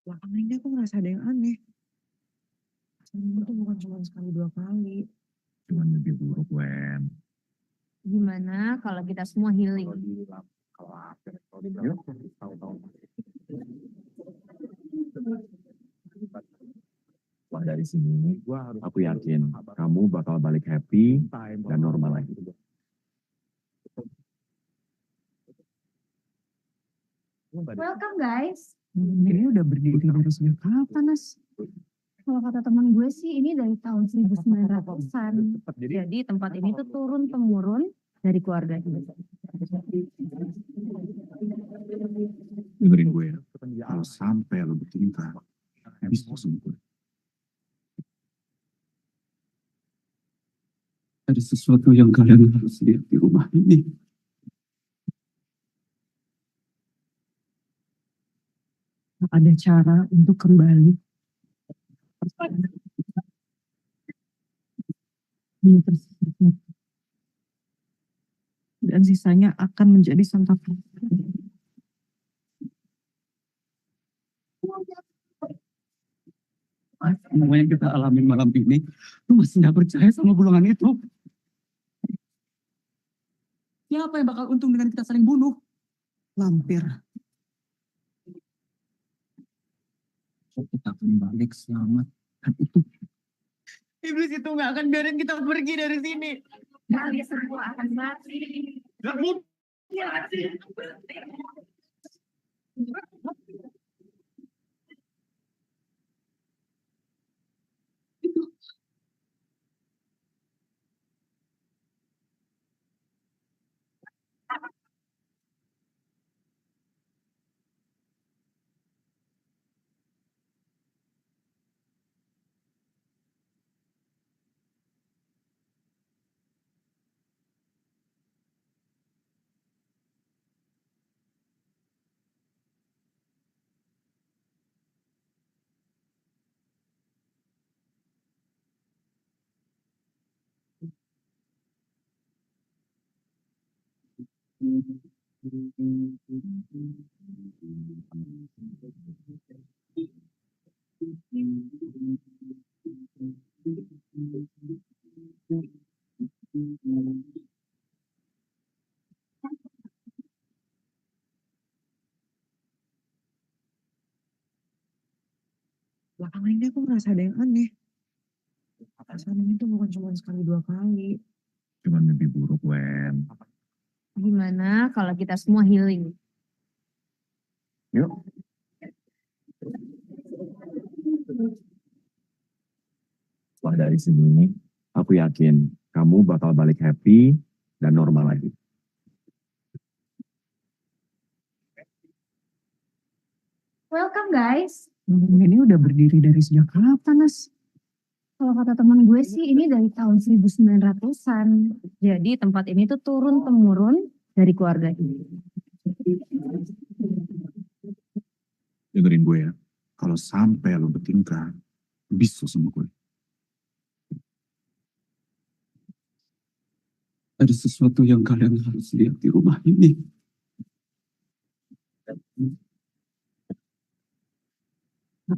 Belakangan ini aku ngerasa ada yang aneh. Seminggu tuh bukan cuma sekali dua kali. Cuman mimpi buruk, Wen. Gimana kalau kita semua healing? Yuk. Wah, dari sini, aku yakin kamu bakal balik happy dan normal lagi. Welcome guys. Ini udah berdiri dari sejak kapan, Nas? Kalau kata teman gue sih ini dari tahun 1900-an. Jadi tempat ini tuh turun temurun dari keluarga kita. Dengerin gue ya. Kalau sampai lo bertingkah, habis tuh semua. Ada sesuatu yang kalian harus lihat di rumah ini. Ada cara untuk kembali. Dan sisanya akan menjadi santapan. Semua yang kita alami malam ini, lu masih nggak percaya sama golongan itu? Siapa yang bakal untung dengan kita saling bunuh? Lampir. Kita akan balik selamat. Dan itu Iblis itu nggak akan biarin kita pergi dari sini. Kalian semua akan mati. Belakangan ini aku ngerasa ada yang aneh. Perasaan ini tuh bukan cuma sekali dua kali. cuman mimpi buruk, Wen. Gimana kalau kita semua healing? Yuk. Setelah dari sini, aku yakin kamu bakal balik happy dan normal lagi. Welcome guys. Ini udah berdiri dari sejak kapan, Nas? Kalau kata teman gue sih ini dari tahun 1900-an. Jadi tempat ini tuh turun temurun dari keluarga kita. Dengerin gue ya. Kalau sampai lo bertingkah, bisa sama gue. Ada sesuatu yang kalian harus lihat di rumah ini.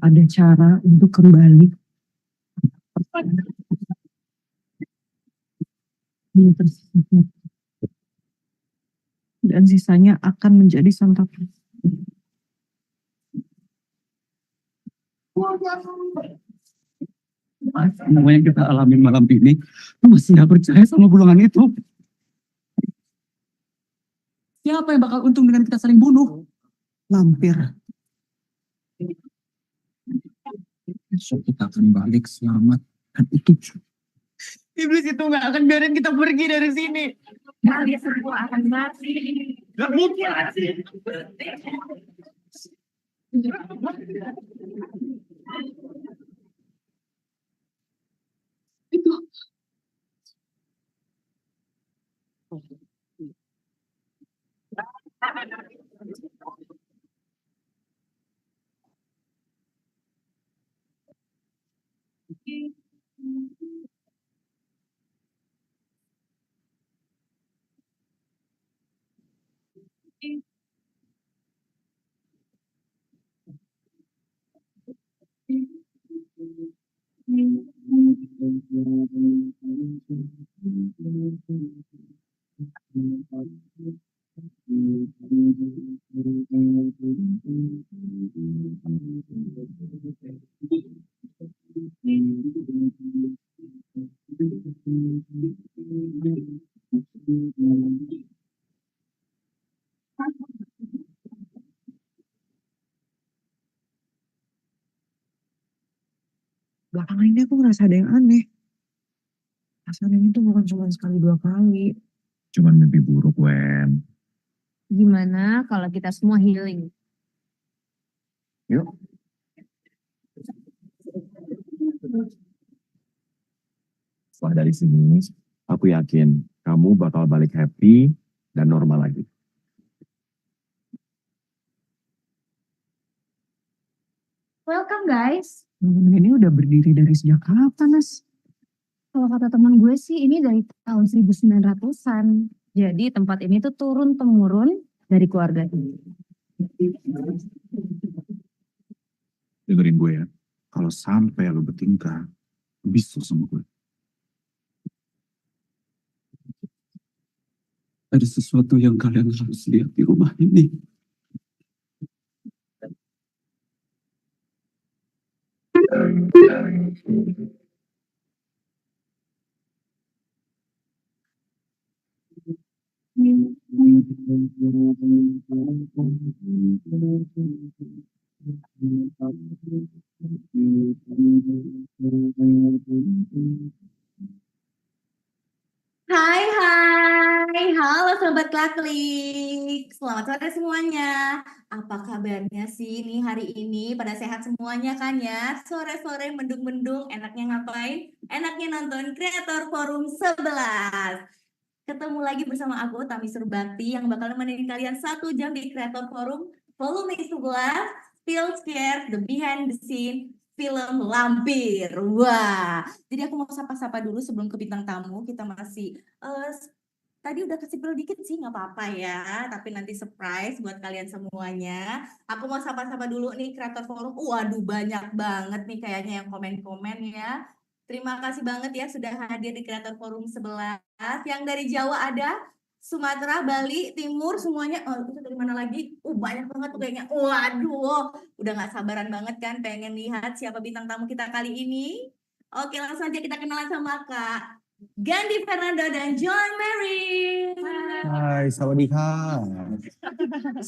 Ada cara untuk kembali. Dan sisanya akan menjadi santapan. Semua yang kita alami malam ini, lu masih nggak percaya sama golongan itu? Siapa yang bakal untung dengan kita saling bunuh? Lampir. Besok kita akan balik selamat. Dan itu Iblis itu nggak akan biarin kita pergi dari sini. Kalian semua akan mati. Belakangan ini aku ngerasa ada yang aneh. Perasaan ini tuh bukan cuma sekali 2 kali. Cuman mimpi buruk, Wen. Gimana kalau kita semua healing? Yuk. Setelah dari sini, aku yakin kamu bakal balik happy dan normal lagi. Welcome guys. Bangunan ini udah berdiri dari sejak kapan, Nas? Kalau kata teman gue sih ini dari tahun 1900-an. Jadi tempat ini tuh turun temurun dari keluarga ini. Dengerin gue ya. Kalau sampai lo bertingkah, bisu sama gue. Ada sesuatu yang kalian harus lihat di rumah ini. Hai, halo Sobat Klaklik. Selamat sore semuanya. Apa kabarnya sih nih hari ini? Pada sehat semuanya kan ya? Sore-sore mendung-mendung, enaknya ngapain? Enaknya nonton Kreator Forum 11. Ketemu lagi bersama aku, Tami Surbakti, yang bakal nemenin kalian 1 jam di Kreator Forum Volume 11, Spill Scared, The Behind the Scene, film Lampir. Wah, jadi aku mau sapa-sapa dulu sebelum ke bintang tamu. Kita masih tadi udah kesipil dikit sih, nggak apa-apa ya. Tapi nanti surprise buat kalian semuanya. Aku mau sapa-sapa dulu nih Kreator Forum. Waduh, banyak banget nih kayaknya yang komen-komen ya. Terima kasih banget ya sudah hadir di Kreator Forum 11. Yang dari Jawa ada, Sumatera, Bali, Timur, semuanya. Oh, itu dari mana lagi? Banyak banget tuh kayaknya. Waduh, udah nggak sabaran banget kan pengen lihat siapa bintang tamu kita kali ini. Oke, langsung aja kita kenalan sama Kak Gandhi Fernando dan John Mary. ใช่สวัสดีค่ะ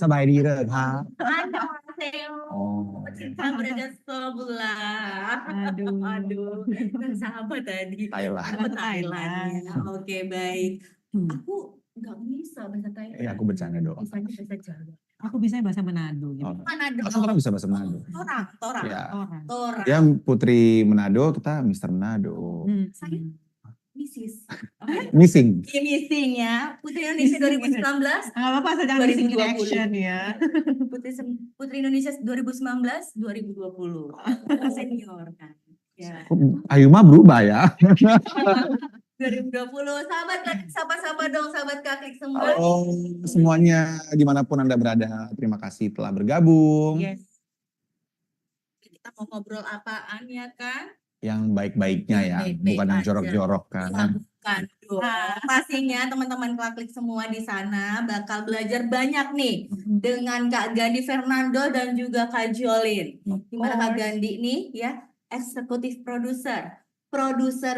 สบายดีเลยค่ะ Annyeonghaseyo. Oh. Cinta berada sebelah. Aduh, kan sahabat tadi. Thailand. Oh, Thailand. Ya. Oke, baik. Aku nggak bisa bahasa Thailand. aku bercanda doang. Bisanya bahasa Jawa. Aku bisa bahasa Manado gitu. Oh. Manado. Kan orang bisa bahasa Manado. Torang. Ya. Torang. Dia Putri Manado, kita Mister Manado. Saya Mrs. Missing. Iya, missing ya. Putri Indonesia 2019. Nggak apa-apa, sedang missing in action ya. Putri Indonesia 2019, 2020. Senior kan. Ya. Ayu mah berubah ya. 2020. Sahabat sapa-sapa dong sahabat kaklik semua. Halo semuanya dimanapun Anda berada. Terima kasih telah bergabung. Yes. Kita mau ngobrol apaan ya kan? Yang baik-baiknya ya, Baik-baik bukan yang aja. jorok-jorok kan. Ya, bukan dong. Pastinya teman-teman Klaklik semua di sana bakal belajar banyak nih dengan Kak Gandhi Fernando dan juga Kak Jolin. Gimana Kak Gandhi nih ya, eksekutif produser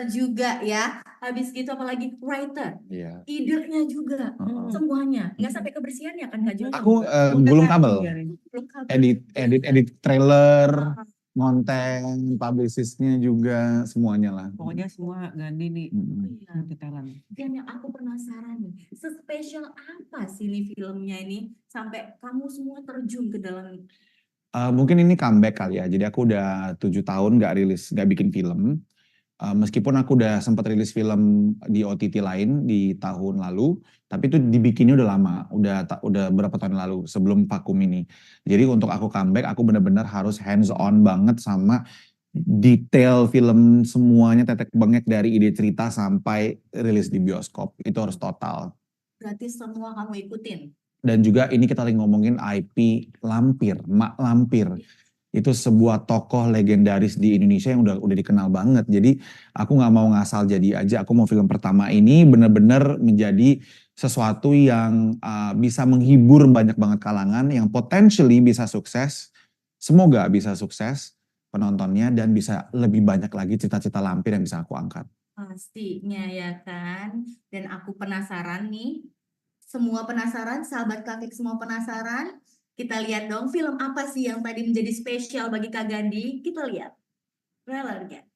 juga ya. Habis gitu apalagi writer, Iya. idenya juga, semuanya. Nggak sampai kebersihannya kan Kak Jolin? Aku gulung kabel, Belum kabel. edit trailer, konten, publicistnya juga semuanya lah. Pokoknya semua Gandhi nih. Iya. Detailan. Dan yang aku penasaran nih, sespesial apa sih nih filmnya ini sampai kamu semua terjun ke dalam Mungkin ini comeback kali ya. Jadi aku udah 7 tahun nggak bikin film. Meskipun aku udah sempat rilis film di OTT lain di tahun lalu, tapi itu dibikinnya udah lama, udah berapa tahun lalu sebelum vakum ini. Jadi untuk aku comeback, aku benar-benar harus hands on banget sama detail film semuanya, tetek bengek dari ide cerita sampai rilis di bioskop. Itu harus total. berarti semua kamu ikutin. Dan juga ini kita lagi ngomongin IP Lampir, Mak Lampir. Itu sebuah tokoh legendaris di Indonesia yang udah dikenal banget. Jadi aku nggak mau ngasal jadi aja. Aku mau film pertama ini benar-benar menjadi sesuatu yang bisa menghibur banyak banget kalangan, yang potentially bisa sukses. Semoga bisa sukses penontonnya dan bisa lebih banyak lagi cita-cita Lampir yang bisa aku angkat. Pastinya ya kan. Dan aku penasaran nih. Semua penasaran, sahabat kakek semua penasaran. Kita lihat dong film apa sih yang tadi menjadi spesial bagi Kak Gandhi. Kita lihat trailernya.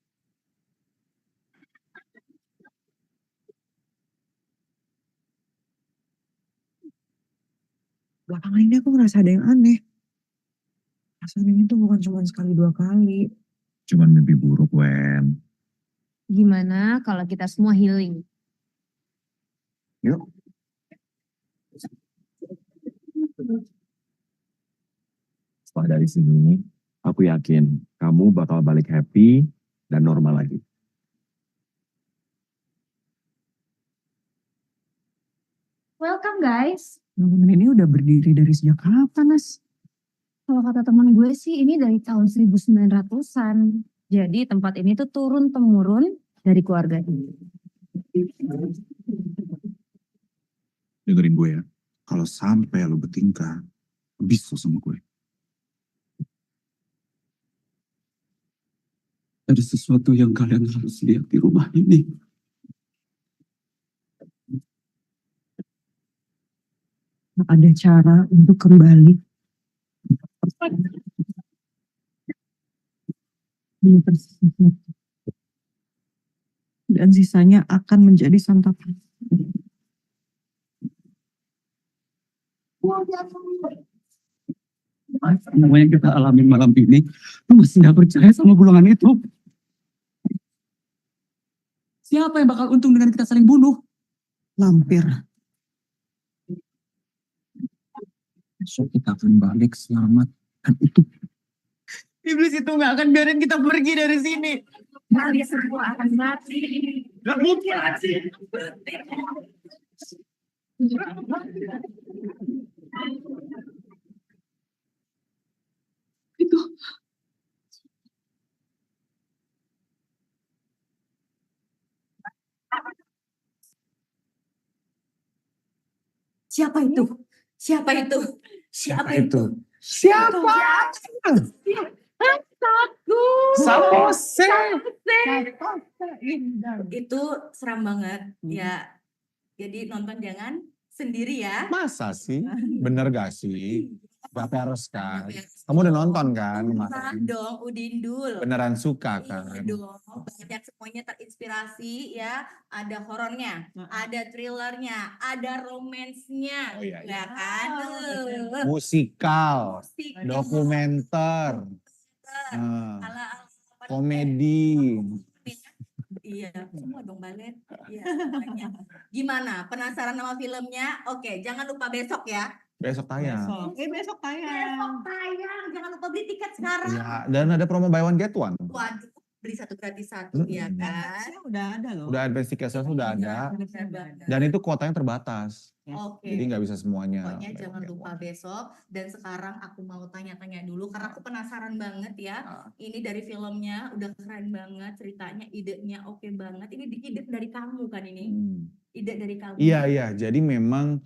Belakangan ini aku ngerasa ada yang aneh. Perasaan ini tuh bukan cuma sekali dua kali. Cuman mimpi buruk, Wen. Gimana kalau kita semua healing? Yuk. Setelah dari sini, aku yakin kamu bakal balik happy dan normal lagi. Welcome guys. Bangunan ini udah berdiri dari sejak kapan, Nas? Kalau kata teman gue sih ini dari tahun 1900-an. Jadi tempat ini tuh turun-temurun dari keluarga ini. Dengerin gue ya. Kalau sampai lo bertingkah, habis lo sama gue. Ada sesuatu yang kalian harus lihat di rumah ini. Ada cara untuk kembali. Dan sisanya akan menjadi santapan. Semua yang kita alami malam ini, lu masih nggak percaya sama golongan itu? Siapa yang bakal untung dengan kita saling bunuh? Lampir. Besok kita akan balik selamat. Dan itu Iblis itu nggak akan biarin kita pergi dari sini. Kalian semua akan mati. gak mungkin sih. Itu Siapa itu? Siapa itu? Siapa itu? Siapa? Samose. Itu seram banget ya. Jadi nonton jangan sendiri ya. Masa sih? Bener gak sih? Gak harus kan? Kamu udah nonton kan Nah kemarin? dong, Udindul. Beneran suka Iya kan? dong, banyak semuanya terinspirasi ya. Ada horornya, ada thrillernya, ada romansnya, Oh iya, ya kan? Musikal, Musik, dokumenter, ala-ala apa komedi. Iya, semua dong balet. Iya, semuanya. Gimana? Penasaran sama filmnya? Oke, jangan lupa besok ya. Besok tayang. Besok tayang. Besok tayang, jangan lupa beli tiket sekarang. Ya, dan ada promo buy one get one. Waduh, beli satu gratis satu, ya kan? Udah ada loh. Udah advance ticket sales sudah ada. Benar banget. Dan itu kuotanya terbatas. Oke. Jadi nggak bisa semuanya. Pokoknya buy jangan one get lupa one. besok. Dan sekarang aku mau tanya-tanya dulu karena aku penasaran banget ya. Ah. Ini dari filmnya udah keren banget, ceritanya, idenya oke banget. Ini ide dari kamu kan ini? Ide dari kamu. Iya. Jadi memang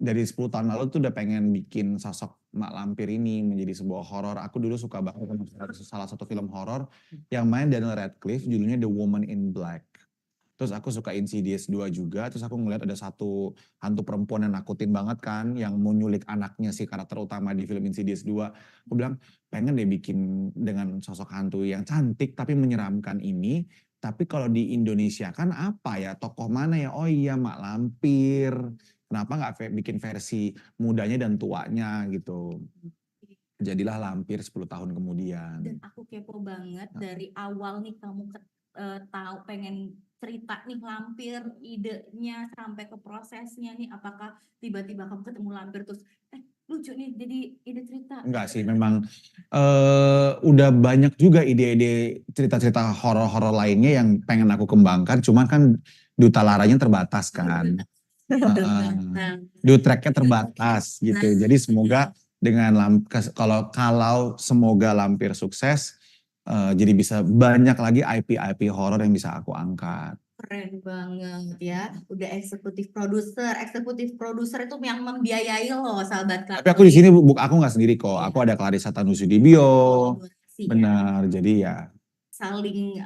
dari 10 tahun lalu tuh udah pengen bikin sosok Mak Lampir ini menjadi sebuah horor. Aku dulu suka banget sama salah satu film horor yang main Daniel Radcliffe, judulnya The Woman in Black. Terus aku suka Insidious 2 juga, terus aku ngeliat ada satu hantu perempuan yang nakutin banget kan, yang mau nyulik anaknya si karakter utama di film Insidious 2. Aku bilang, pengen deh bikin dengan sosok hantu yang cantik tapi menyeramkan ini. Tapi kalau di Indonesia kan apa ya, tokoh mana ya? Oh iya, Mak Lampir. Kenapa nggak bikin versi mudanya dan tuanya gitu. Jadilah Lampir 10 tahun kemudian. Dan aku kepo banget dari awal nih kamu tahu pengen cerita nih Lampir, idenya sampai ke prosesnya nih, apakah tiba-tiba kamu ketemu Lampir terus lucu nih jadi ide cerita? Enggak sih, memang udah banyak juga ide-ide cerita-cerita horor-horor lainnya yang pengen aku kembangkan, cuman kan duta laranya terbatas kan. Tracknya terbatas gitu. Jadi semoga dengan kalau semoga Lampir sukses, jadi bisa banyak lagi IP horor yang bisa aku angkat. Keren banget ya, udah eksekutif produser itu yang membiayai loh sahabat Kak. Tapi aku di sini aku nggak sendiri kok, aku ada Clarissa Tanusudibio, benar, jadi ya saling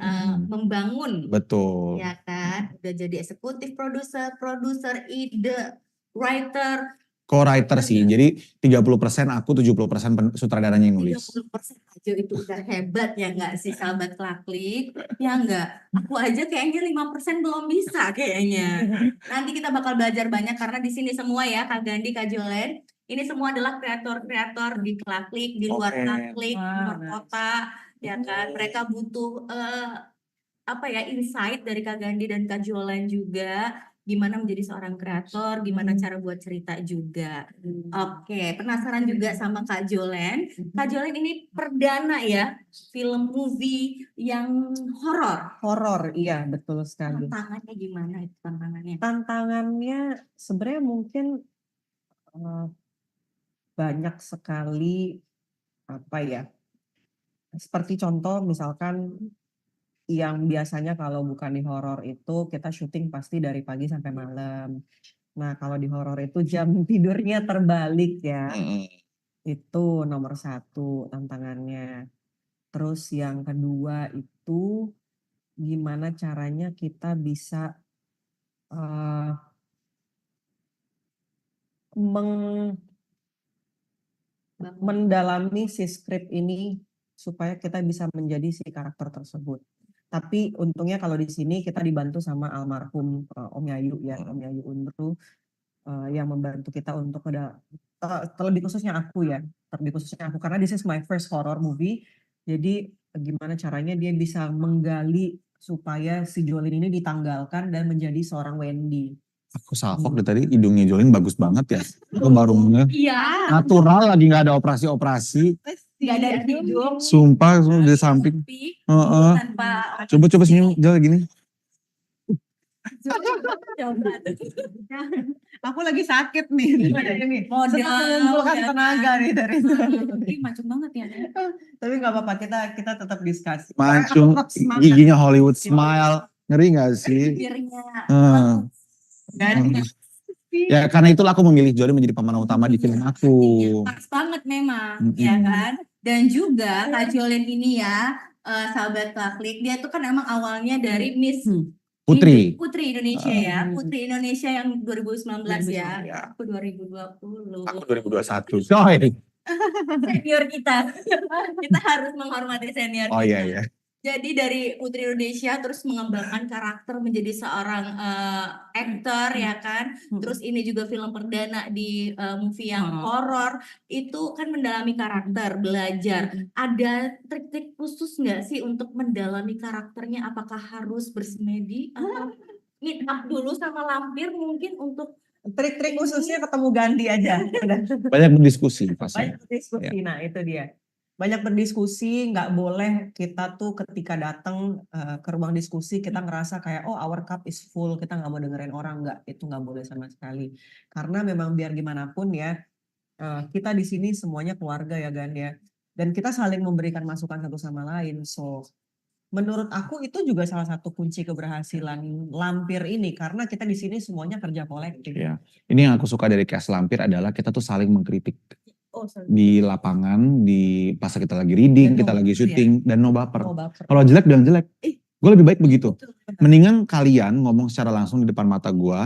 membangun. Betul. Ya kan, udah jadi eksekutif produser, ide, writer. Co-writer sih, jadi 30% aku, 70% sutradaranya yang nulis. 30% aja itu udah hebat ya nggak sih sahabat Klaklik? Ya nggak? Aku aja kayaknya 5% belum bisa kayaknya. Nanti kita bakal belajar banyak karena di sini semua ya Kak Gandhi, Kak Jolen, Ini semua adalah kreator-kreator di Klaklik, di luar Oke. Klaklik, luar Wah, kota, ya kan. Mereka butuh insight dari Kak Gandhi dan Kak Jolan juga, gimana menjadi seorang kreator, gimana cara buat cerita juga. Oke, penasaran juga sama Kak Jolan. Kak Jolan ini perdana ya film movie yang horor. horor, iya betul sekali. Tantangannya gimana itu tantangannya? Tantangannya sebenarnya mungkin banyak sekali apa ya? Seperti contoh misalkan yang biasanya kalau bukan di horor itu kita syuting pasti dari pagi sampai malam. Nah, kalau di horor itu jam tidurnya terbalik ya. Itu nomor satu tantangannya. Terus yang kedua itu gimana caranya kita bisa mendalami si skrip ini supaya kita bisa menjadi si karakter tersebut. Tapi untungnya kalau di sini kita dibantu sama almarhum Om Yayu ya, Om Yayu Undru yang membantu kita untuk terlebih khususnya aku karena this is my first horror movie. Jadi gimana caranya dia bisa menggali supaya si Jolin ini ditanggalkan dan menjadi seorang Wendy. Aku salfok dari tadi, hidungnya Jolin bagus banget ya. Aku baru ngeh. Iya. Natural, lagi nggak ada operasi-operasi. Gak ada hidung. Sumpah, di samping. Tanpa Coba senyum, Jol gini. Aku lagi sakit nih. Modal, mengumpulkan ya tenaga kan? nih dari Ih, macet banget ya. Tapi nggak apa-apa, kita tetap diskusi. Mancung, Aku tetap semangat. giginya Hollywood smile. Ngeri gak sih? Bibirnya. Ya karena itulah aku memilih Jolin menjadi pemeran utama di film aku. Iya, pas banget memang, ya kan? Dan juga Kak Jolin ini ya, sahabat Klaklik, dia tuh kan emang awalnya dari Miss Putri. Putri Indonesia ya, Putri Indonesia yang 2019 ya, Ya. aku 2020. Aku 2021. Coy. Senior kita, kita harus menghormati senior Oh kita. iya iya. Jadi dari Putri Indonesia terus mengembangkan karakter menjadi seorang aktor ya kan. Terus ini juga film perdana di movie yang horor. Itu kan mendalami karakter, belajar. Ada trik-trik khusus nggak sih untuk mendalami karakternya? Apakah harus bersemedi atau meet up dulu sama lampir mungkin untuk Trik-trik khususnya ketemu Gandhi aja. Banyak berdiskusi pasti. Banyak berdiskusi, nah itu dia. Banyak berdiskusi, nggak boleh kita tuh ketika datang ke ruang diskusi kita ngerasa kayak oh our cup is full, kita nggak mau dengerin orang, nggak, itu nggak boleh sama sekali. Karena memang biar gimana pun ya, kita di sini semuanya keluarga ya Gan ya, dan kita saling memberikan masukan satu sama lain. So menurut aku itu juga salah satu kunci keberhasilan Lampir ini karena kita di sini semuanya kerja kolektif. Iya. Ini yang aku suka dari cast Lampir adalah kita tuh saling mengkritik di lapangan, di pas kita lagi reading, Dan kita no lagi baper, syuting dan no baper. Oh, baper. Kalau jelek bilang jelek. Gue lebih baik begitu. Betul. Mendingan kalian ngomong secara langsung di depan mata gue,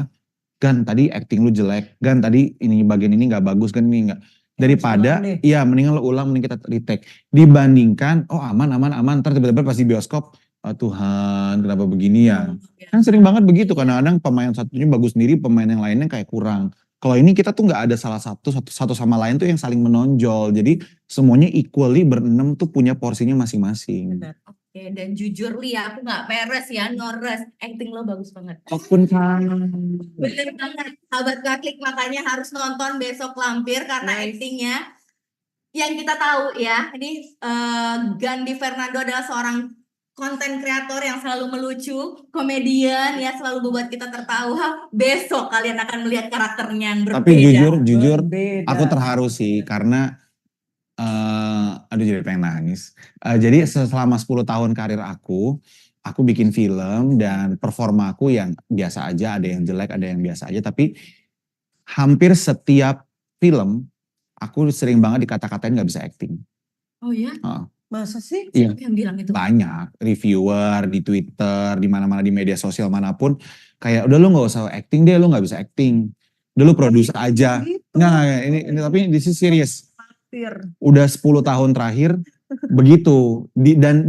Gan tadi acting lu jelek, Gan tadi ini bagian ini nggak bagus, Gan ini nggak. Daripada, ulang deh. iya mendingan lo ulang, mending kita retake. Dibandingkan, oh aman, ntar tiba-tiba pas di bioskop, oh Tuhan kenapa begini ya. Kan sering banget begitu, kadang-kadang pemain satunya bagus sendiri, pemain yang lainnya kayak kurang. Kalau ini kita tuh nggak ada salah satu sama lain tuh yang saling menonjol. Jadi semuanya equally berenam tuh punya porsinya masing-masing. Benar. Oke, dan jujur Li, aku nggak peres ya, nores. Acting lo bagus banget. Apapun kan. Bener banget, sahabat Klaklik, makanya harus nonton besok Lampir karena Nice. actingnya yang kita tahu ya, ini Gandhi Fernando adalah seorang konten kreator yang selalu melucu, komedian ya, selalu membuat kita tertawa. Besok kalian akan melihat karakternya yang berbeda. Tapi jujur Berbeda. aku terharu sih karena aduh jadi pengen nangis. Jadi selama 10 tahun karir aku bikin film dan performa aku yang biasa aja, ada yang jelek, ada yang biasa aja. Tapi hampir setiap film aku sering banget dikata-katain gak bisa acting. Oh ya? Masa sih? Iya. Siapa yang bilang itu? Banyak reviewer di Twitter, di mana-mana di media sosial manapun kayak udah lu nggak usah acting deh, lu nggak bisa acting. Udah lu produser aja. Gitu. Nggak, ini tapi this is serious. Lampir. Udah 10 tahun terakhir begitu dan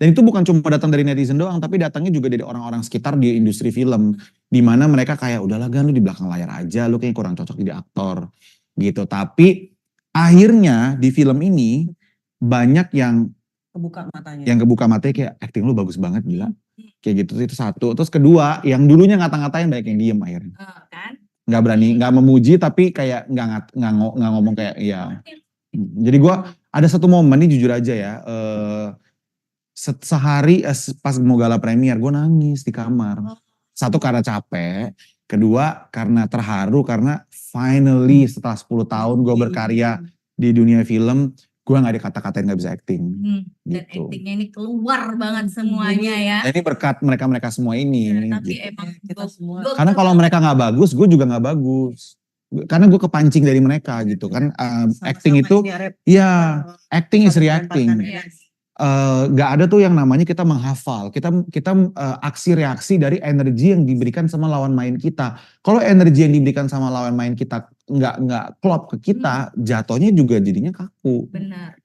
itu bukan cuma datang dari netizen doang, tapi datangnya juga dari orang-orang sekitar di industri film, di mana mereka kayak udahlah Gan, lu di belakang layar aja, lu kayak kurang cocok jadi aktor. gitu. Tapi akhirnya di film ini banyak yang Kebuka matanya. kebuka matanya kayak acting lu bagus banget gila. Kayak gitu itu satu. Terus kedua, yang dulunya ngata-ngatain banyak yang diem akhirnya. Kan? Nggak berani, nggak memuji tapi kayak nggak ngomong kayak ya. Jadi gua ada satu momen nih jujur aja ya. Sehari pas mau gala premier gue nangis di kamar. Satu karena capek, kedua karena terharu karena finally setelah 10 tahun gue berkarya di dunia film, gue nggak dikata-katain nggak bisa acting. Dan Gitu. actingnya ini keluar banget semuanya ya. Nah, ini berkat mereka-mereka semua ini. Ya, tapi gitu. emang Kita semua. Karena kalau mereka nggak bagus, gue juga nggak bagus. Karena gue kepancing dari mereka gitu kan. Acting itu, ya acting is reacting. Yes. Nggak ada tuh yang namanya kita menghafal. Kita aksi reaksi dari energi yang diberikan sama lawan main kita. Kalau energi yang diberikan sama lawan main kita nggak klop ke kita, jatuhnya juga jadinya kaku. Benar.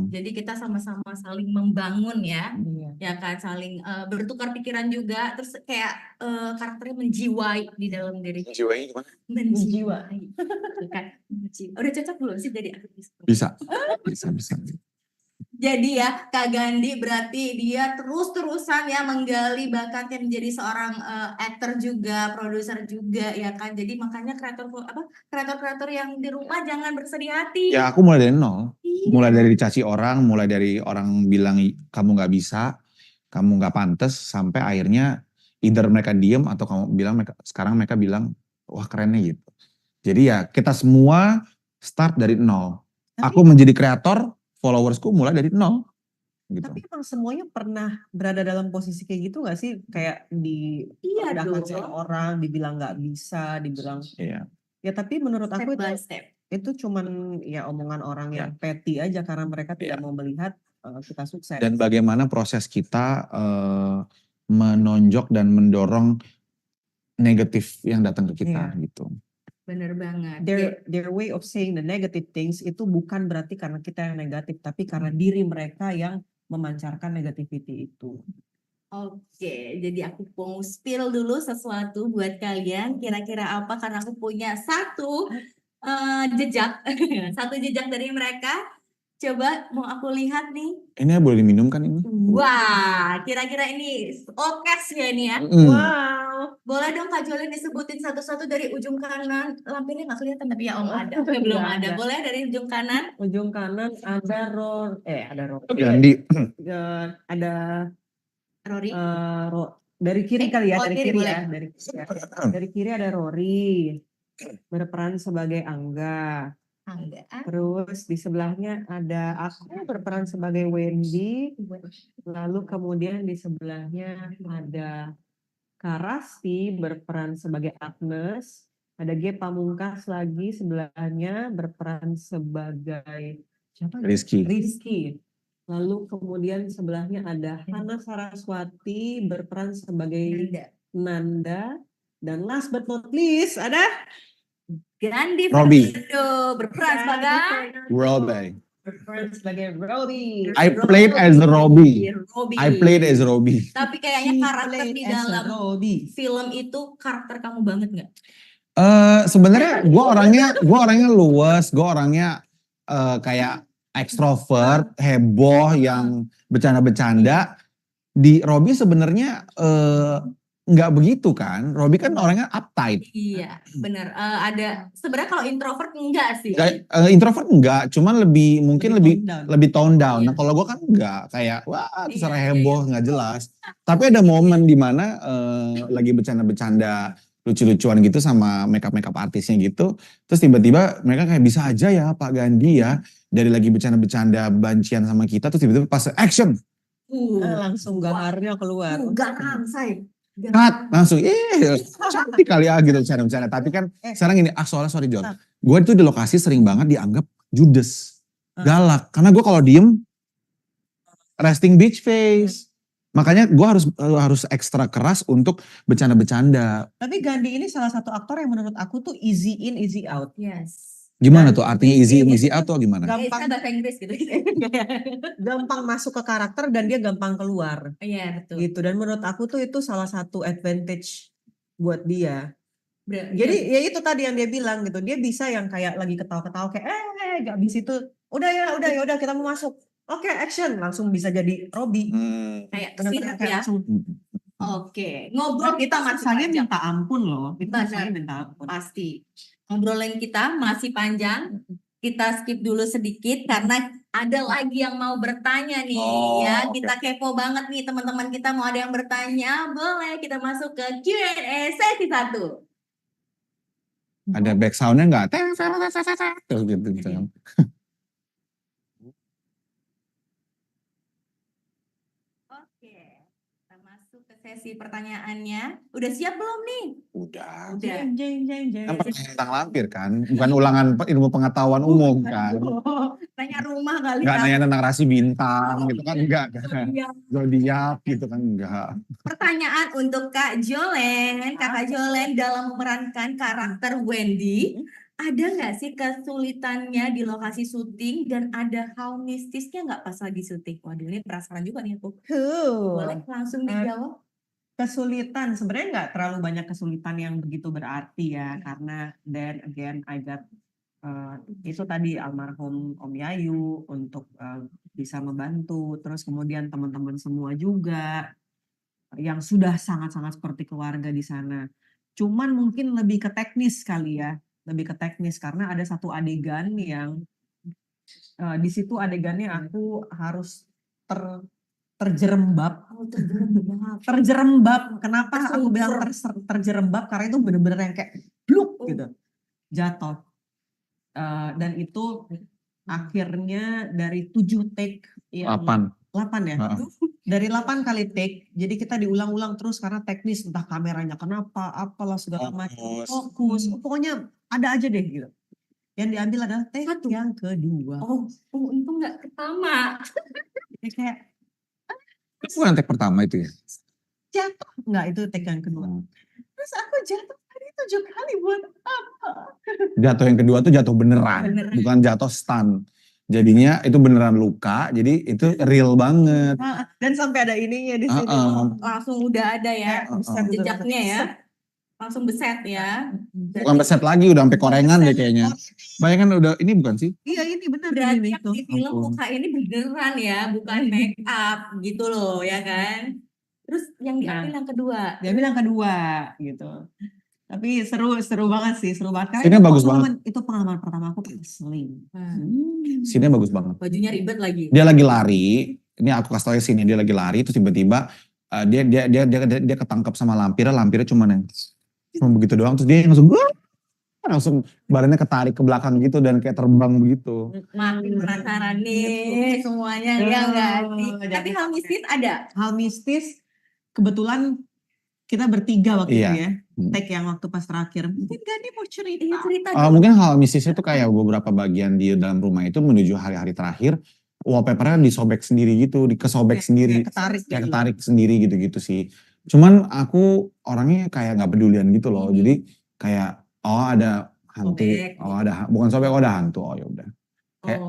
Jadi kita sama-sama saling membangun ya, ya kan, saling bertukar pikiran juga, terus kayak karakternya menjiwai di dalam diri. Menjiwai gimana? Menjiwai. Kan? Udah cocok belum sih jadi aktris? Bisa. Jadi ya Kak Gandhi berarti dia terus-terusan ya menggali bakatnya menjadi seorang aktor juga, produser juga ya kan. Jadi makanya kreator-kreator yang di rumah jangan bersedih hati. Ya aku mulai dari nol. Iya. Mulai dari dicaci orang, mulai dari orang bilang kamu nggak bisa, kamu nggak pantas, sampai akhirnya either mereka diem atau kamu bilang sekarang mereka bilang wah kerennya gitu. Jadi ya kita semua start dari nol. Aku menjadi kreator, followersku mulai dari nol. Gitu. Tapi emang semuanya pernah berada dalam posisi kayak gitu gak sih? Kayak dong. sama orang, dibilang nggak bisa, dibilang. Iya. Ya tapi menurut aku Step by step. itu cuman ya omongan orang yang petty aja karena mereka tidak mau melihat kita sukses. Dan bagaimana proses kita menonjok dan mendorong negatif yang datang ke kita gitu. Bener banget. Their way of saying the negative things itu bukan berarti karena kita yang negatif, tapi karena diri mereka yang memancarkan negativity itu. Oke, jadi aku mau spill dulu sesuatu buat kalian. Kira-kira apa? Karena aku punya satu jejak, satu jejak dari mereka. Coba mau aku lihat nih. Ini boleh diminum kan ini? Wah, kira-kira ini okes ya ini ya. Wow. Boleh dong Kak Jolin disebutin satu-satu dari ujung kanan. Lampinya nggak kelihatan tapi ya Om ada. Belum ada. Boleh dari ujung kanan? Ujung kanan ada ada Rory. Gandhi. Ada Rory. dari kiri kali ya, oh, dari kiri kiri boleh. ya, dari kiri ada Rory berperan sebagai Angga. Terus di sebelahnya ada aku berperan sebagai Wendy. Lalu kemudian di sebelahnya ada Karasti berperan sebagai Agnes. Ada G Pamungkas lagi sebelahnya berperan sebagai siapa? Rizky. Lalu kemudian sebelahnya ada Hana Saraswati berperan sebagai Nanda. Dan last but not least ada Gandhi Robbie. berperan sebagai Robbie. I played as Robbie. Tapi kayaknya karakter di dalam film itu karakter kamu banget nggak? Sebenarnya gue orangnya luwes, gue orangnya kayak ekstrovert, heboh, yang bercanda-bercanda. Di Robbie sebenarnya nggak begitu kan? Robbie kan orangnya uptight. Iya, benar. Ada sebenarnya kalau introvert enggak sih. Introvert enggak, cuman lebih tone down. Nah, kalau gue kan enggak, kayak wah terserah heboh, nggak jelas. Tapi ada momen di mana lagi bercanda-bercanda lucu-lucuan gitu sama makeup artisnya gitu. Terus tiba-tiba mereka kayak bisa aja ya Pak Gandhi ya, dari lagi bercanda-bercanda bancian sama kita, terus tiba-tiba pas action. Langsung gaharnya keluar. Gahar, say. Cut, langsung, cantik kali ya gitu bercanda-bercanda. Tapi kan sekarang ini, soalnya sorry John, gue itu di lokasi sering banget dianggap judes, galak. Karena gue kalau diem, resting bitch face. Makanya gue harus ekstra keras untuk bercanda-bercanda. Tapi Gandhi ini salah satu aktor yang menurut aku tuh easy in, easy out. Yes. Gimana tuh artinya easy in, easy out tuh gimana? Gampang bahasa Inggris gitu. Gampang masuk ke karakter dan dia gampang keluar. Iya, betul. Gitu. Dan menurut aku tuh itu salah satu advantage buat dia. Jadi ya itu tadi yang dia bilang gitu, dia bisa yang kayak lagi ketawa-ketawa kayak gak habis itu udah ya kita mau masuk. Oke, action, langsung bisa jadi Robby. kayak Benar-benar siap kayak ya. langsung. Oke, ngobrol Kita kita masih susahnya panjang. minta ampun loh. Itu Benar. susahnya minta ampun. Pasti. Ngobrolan kita masih panjang. Kita skip dulu sedikit karena ada lagi yang mau bertanya nih Oh, ya. oke. Kita kepo banget nih teman-teman kita mau ada yang bertanya. Boleh kita masuk ke Q&A sesi 1. Ada back sound-nya nggak? Terus gitu kan. Oke, kita masuk ke sesi pertanyaannya. Udah siap belum nih? Udah. Udah. Jeng. Kan pertanyaan tentang lampir kan, bukan ulangan ilmu pengetahuan umum kan. Tanya rumah kali Nggak ya. nanya tentang rasi bintang gitu kan, enggak kan. Iya. Zodiak gitu kan, enggak. Pertanyaan untuk Kak Jolen. Kakak Jolen dalam memerankan karakter Wendy, ada nggak sih kesulitannya di lokasi syuting dan ada hal mistisnya nggak pas lagi syuting? Waduh, ini penasaran juga nih aku. Boleh langsung dijawab? Kesulitan sebenarnya nggak terlalu banyak kesulitan yang begitu berarti ya, karena then again I got itu tadi almarhum Om Yayu untuk bisa membantu, terus kemudian teman-teman semua juga yang sudah sangat-sangat seperti keluarga di sana. Cuman mungkin lebih ke teknis kali ya, lebih ke teknis karena ada satu adegan yang di situ adegannya aku harus terjerembab. Terjerembab. Kenapa aku bilang terjerembab? Karena itu bener-bener yang kayak bluk gitu, jatuh. Dan itu akhirnya dari 7 take, 8 ya. Dari 8 kali take, jadi kita diulang-ulang terus karena teknis, entah kameranya kenapa, apalah segala macam, fokus, pokoknya ada aja deh gitu. Yang diambil adalah take yang kedua. Oh, itu nggak pertama. Jadi kayak Itu bukan take pertama itu ya? jatuh, enggak itu take yang kedua. Terus aku jatuh tadi 7 kali buat apa? Jatuh yang kedua tuh jatuh beneran, bukan jatuh stun. Jadinya itu beneran luka, jadi itu real banget. Dan sampai ada ininya di sini. Langsung udah ada ya Beset gitu, jejaknya ya. Langsung beset ya. Bukan beset lagi, udah sampai korengan deh kayaknya. Bayangkan udah, ini bukan sih? Iya ini benar. Berarti ini yang di film muka ini beneran ya, bukan make up gitu loh ya kan. Terus yang diambil yang kedua. Diambil yang kedua gitu. Tapi seru banget sih, seru banget. Karena Scene-nya itu bagus Itu pengalaman pertama aku wrestling. Scene-nya bagus banget. Bajunya ribet lagi. Dia lagi lari, ini aku kasih tau ya scene-nya, dia lagi lari terus tiba-tiba dia ketangkap sama lampirnya cuma begitu doang, terus dia langsung badannya ketarik ke belakang gitu dan kayak terbang begitu. Makin penasaran nih semuanya ya enggak sih. Tapi hal mistis ada. Hal mistis kebetulan kita bertiga waktu Iya. itu ya. Take yang waktu pas terakhir. Mungkin Gani mau cerita. Iya cerita Mungkin hal mistisnya tuh kayak beberapa bagian di dalam rumah itu menuju hari-hari terakhir, wallpapernya disobek sendiri gitu, dikesobek sendiri, kayak ketarik sendiri gitu-gitu sih. Cuman aku orangnya kayak nggak pedulian gitu loh, jadi kayak ada hantu, Sobek. bukan sobek, ada hantu, ya udah.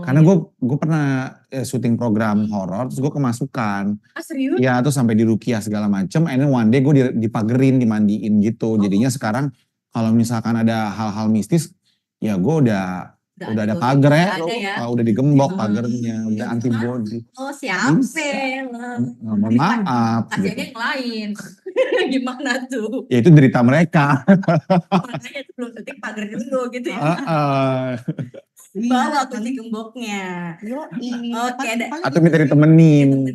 Karena gue pernah syuting program horor, terus gue kemasukan. Serius? Ya terus sampai di Rukiah segala macem, and then one day gue dipagerin, dimandiin gitu. Jadinya sekarang kalau misalkan ada hal-hal mistis, ya gue udah ada pagar ya, udah digembok pagernya, udah antibody. Oh siapa? Mohon maaf. Kasih aja Gitu. yang lain. Gimana tuh? Ya itu derita mereka. Makanya sebelum syuting pagar dulu gitu ya. Bawa kunci gemboknya. Oke, Atau minta ditemenin.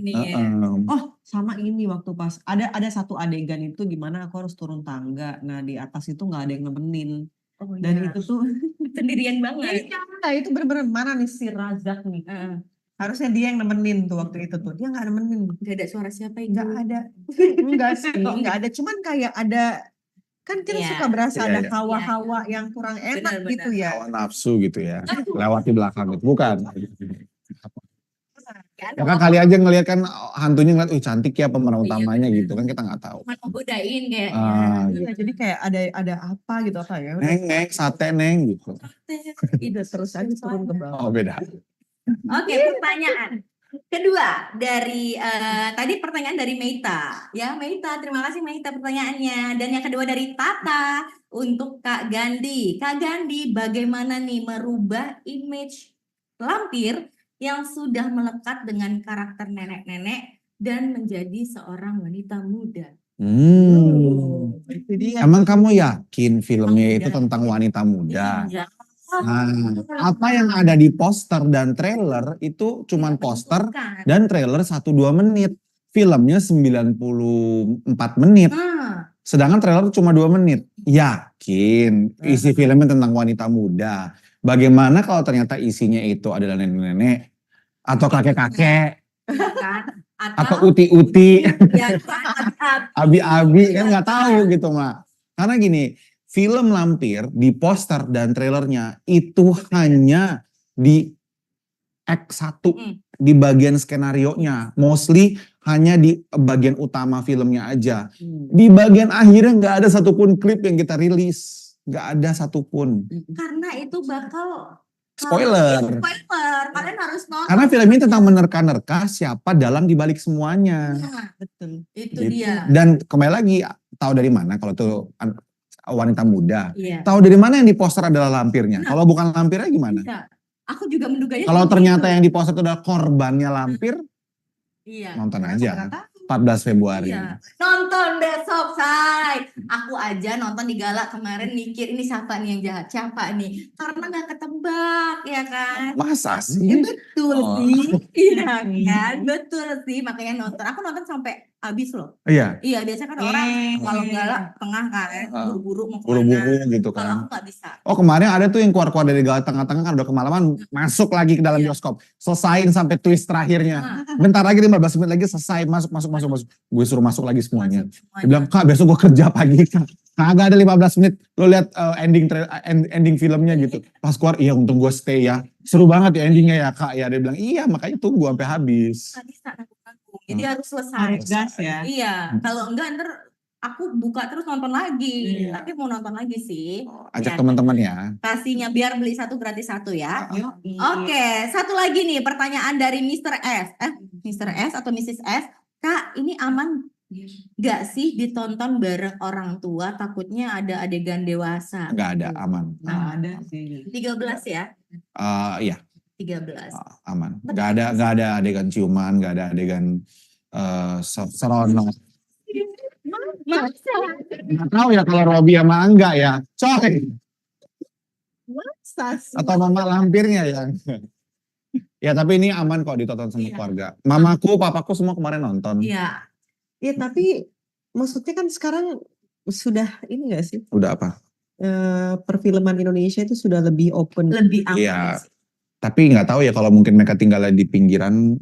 Oh, sama ini waktu pas ada satu adegan itu gimana aku harus turun tangga. Nah, di atas itu nggak ada yang nemenin. Dan itu tuh sendirian banget. Iya, itu bener-bener mana nih si Razak nih. Harusnya dia yang nemenin tuh waktu itu tuh. Dia nggak nemenin. Gak ada suara siapa itu? Nggak ada. Enggak sih, nggak ada. Cuman kayak ada, kan kita suka berasa ada hawa-hawa yang kurang enak gitu ya. Hawa nafsu gitu ya. Lewat di belakang gitu. Bukan. Ya kan kali aja ngeliat kan hantunya ngeliat, cantik ya pemeran utamanya gitu kan, kita nggak tahu. Menggodain kayaknya. Iya, jadi kayak ada apa gitu apa ya. Neng, sate neng gitu. Itu terus aja turun ke bawah. Oh beda. Oke, pertanyaan. Kedua dari tadi pertanyaan dari Meita, ya Meita, terima kasih Meita pertanyaannya. Dan yang kedua dari Tata untuk Kak Gandhi. Kak Gandhi, bagaimana nih merubah image lampir yang sudah melekat dengan karakter nenek-nenek dan menjadi seorang wanita muda? Itu dia. Emang kamu yakin filmnya itu Muda. tentang wanita muda? Iya. Nah, apa yang ada di poster dan trailer itu cuman poster Bukan. dan trailer 1-2 menit. Filmnya 94 menit. Sedangkan trailer cuma 2 menit. Yakin isi filmnya tentang wanita muda. Bagaimana kalau ternyata isinya itu adalah nenek-nenek atau kakek-kakek Ya kan? atau uti-uti, ya kan? abi-abi, kan nggak tahu gitu, Mak. Karena gini, film lampir di poster dan trailernya itu hanya di act 1, di bagian skenarionya. Mostly hanya di bagian utama filmnya aja. Di bagian akhirnya nggak ada satupun klip yang kita rilis. Nggak ada satupun. Karena itu bakal Spoiler. Spoiler, kalian harus nonton. Karena film ini tentang menerka-nerka siapa dalang di balik semuanya. Nah, Betul. itu Gitu. dia. Dan kembali lagi, tahu dari mana kalau itu wanita muda? Iya. Tahu dari mana yang di poster adalah lampirnya? Nah. Kalau bukan lampirnya gimana? Iya. Aku juga menduganya Kalau seperti ternyata itu. yang di poster itu adalah korbannya lampir, Iya. nonton Karena aja. nggak tahu. 14 Februari. Iya. Nonton besok, say. Aku aja nonton di gala kemarin mikir ini siapa nih yang jahat, siapa nih? Karena nggak ketebak, ya kan? Masa Ya sih? betul Oh. sih, iya kan? Betul sih, makanya nonton. Aku nonton sampai habis loh. Iya, Iya, biasanya kan orang kalau gala tengah kan, buru-buru mau kemana. buru-buru gitu Kalau kan. aku nggak bisa. Oh, kemarin ada tuh yang keluar-keluar dari gala tengah-tengah kan udah kemalaman, masuk lagi ke dalam Iya. bioskop. Selesain sampai twist terakhirnya. Nah, Bentar lagi 15 menit lagi selesai, masuk. Gue suruh masuk lagi semuanya. masuk Dia bilang, semuanya. Kak besok gue kerja pagi, Kak. Kagak ada 15 menit, lo lihat ending filmnya gitu. Pas keluar, iya untung gue stay ya. Seru banget ya endingnya ya Kak. Ya dia bilang, iya makanya tunggu sampai habis. Nggak bisa nanggung-nanggung. Jadi harus selesai. Harus gas ya. Iya, kalau enggak ntar aku buka terus nonton lagi. Iya. Tapi mau nonton lagi sih. Ajak Ya, teman-teman ya. kasihnya biar beli satu gratis satu ya. Yoi. Oke, satu lagi nih pertanyaan dari Mr. S. Mr. S atau Mrs. S. Kak, ini aman gak sih ditonton bareng orang tua? Takutnya ada adegan dewasa. Nggak ada, aman. Nggak ada sih. 13 ya? Iya, 13. aman. Nggak ada adegan ciuman, nggak ada adegan seronok. Masa? Nggak tahu ya kalau Robby sama Angga ya. Coy. Masa sih? Atau mama lampirnya ya. Ya tapi ini aman kok ditonton sama Iya. keluarga. Mamaku, papaku semua kemarin nonton. Iya. Ya tapi maksudnya kan sekarang sudah ini nggak sih? Udah apa? Perfilman Indonesia itu sudah lebih open. Lebih aman. Iya. Tapi nggak tahu ya kalau mungkin mereka tinggalnya di pinggiran,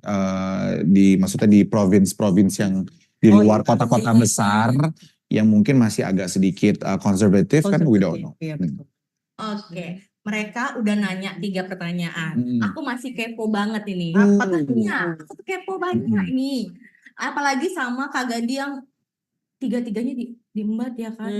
maksudnya di provinsi-provinsi yang di Oh, luar iya. kota-kota besar, yang mungkin masih agak sedikit konservatif kan, we don't know. Iya, betul. Oke, mereka udah nanya 3 pertanyaan. Aku masih kepo banget ini. Apa Tanya, aku tuh kepo banyak nih. Apalagi sama Kak Gandhi yang tiga-tiganya diembat ya kan?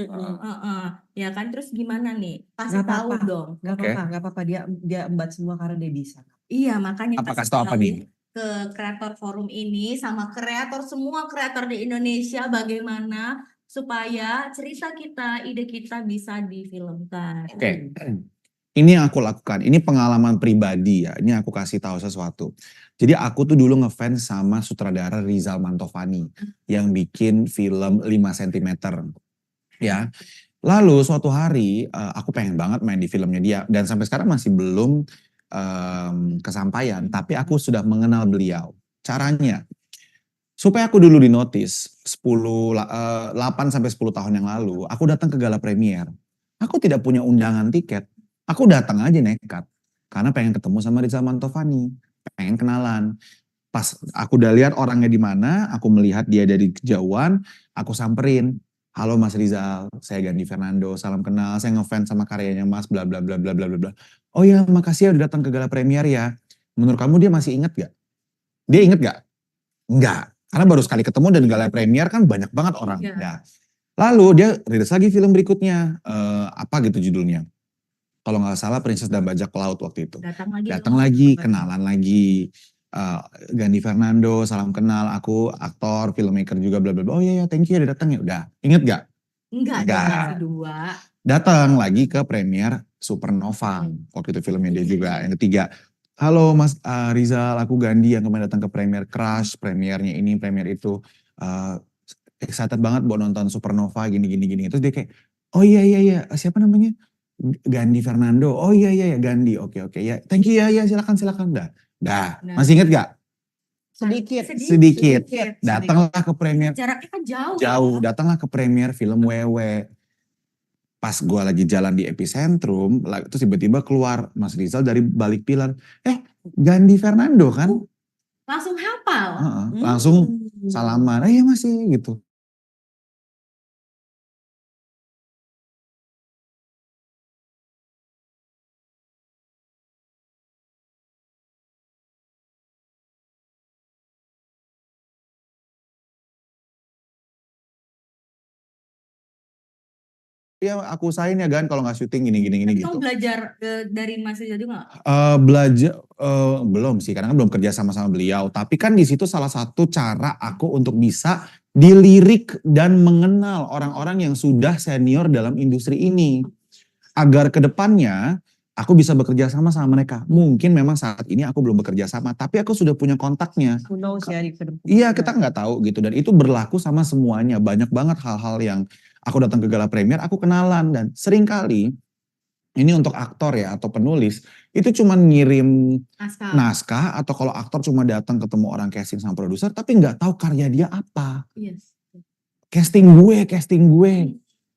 Ya kan, terus gimana nih? Kasih Nggak tahu apa-apa. dong. Nggak Oke. apa-apa, nggak apa-apa, dia embat semua karena dia bisa. Iya, makanya Apa kasih kasih tahu apa nih? ke kreator forum ini sama kreator semua kreator di Indonesia bagaimana supaya cerita kita, ide kita bisa difilmkan. Oke. Ini yang aku lakukan. Ini pengalaman pribadi ya. Ini aku kasih tahu sesuatu. Jadi aku tuh dulu ngefans sama sutradara Rizal Mantovani yang bikin film 5 cm. Ya. Lalu suatu hari aku pengen banget main di filmnya dia dan sampai sekarang masih belum kesampaian, tapi aku sudah mengenal beliau. Caranya supaya aku dulu di notice 8 sampai 10 tahun yang lalu, aku datang ke gala premier. Aku tidak punya undangan tiket. Aku datang aja nekat karena pengen ketemu sama Rizal Mantovani, pengen kenalan. Pas aku udah lihat orangnya di mana, aku melihat dia dari kejauhan, aku samperin. Halo Mas Rizal, saya Gandhi Fernando, salam kenal, saya ngefans sama karyanya Mas, bla bla bla bla bla bla bla. Oh ya, makasih ya udah datang ke gala premier ya. Menurut kamu dia masih inget gak? Dia inget gak? Enggak, karena baru sekali ketemu dan gala premier kan banyak banget orang. Iya. Nah, lalu dia rilis lagi film berikutnya, apa gitu judulnya. Kalau nggak salah Princess dan Bajak Laut waktu itu. Datang lagi. Datang lagi, kenalan lagi. eh, Gandhi Fernando, salam kenal, aku aktor, filmmaker juga, bla bla bla. Oh iya ya, thank you udah datang ya, udah. Ingat gak? Enggak Enggak. dong, masih 2. Datang lagi ke premier Supernova. Waktu itu filmnya dia juga. Yang ketiga, halo Mas Rizal, aku Gandhi yang kemarin datang ke premier Crush, premiernya ini, premier itu. Eh, excited banget buat nonton Supernova gini. Terus dia kayak, oh iya, siapa namanya? Gandhi Fernando. Oh iya, Gandhi. Oke, ya. Thank you ya, silakan. Dah. Nah. Masih inget gak? Sedikit. Datanglah ke premier. Jaraknya kan jauh. Jauh, datanglah ke premier film Wewe. Pas gue lagi jalan di epicentrum, terus tiba-tiba keluar Mas Rizal dari balik pilar. Gandhi Fernando kan? Langsung hafal. Langsung salaman. Ya masih gitu. Ya aku usahain ya Gan kalau nggak syuting gini Tapi gitu. kamu belajar dari Mas Rizal juga nggak? Belajar belum sih karena kan belum kerja sama beliau. Tapi kan di situ salah satu cara aku untuk bisa dilirik dan mengenal orang-orang yang sudah senior dalam industri ini agar kedepannya aku bisa bekerja sama mereka. Mungkin memang saat ini aku belum bekerja sama, tapi aku sudah punya kontaknya. Who knows ya di kedepan. Iya, kita nggak tahu gitu, dan itu berlaku sama semuanya. Banyak banget hal-hal yang aku datang ke gala premier, aku kenalan, dan seringkali ini untuk aktor ya atau penulis itu cuma ngirim naskah atau kalau aktor cuma datang ketemu orang casting sama produser tapi nggak tahu karya dia apa. Yes. Casting gue,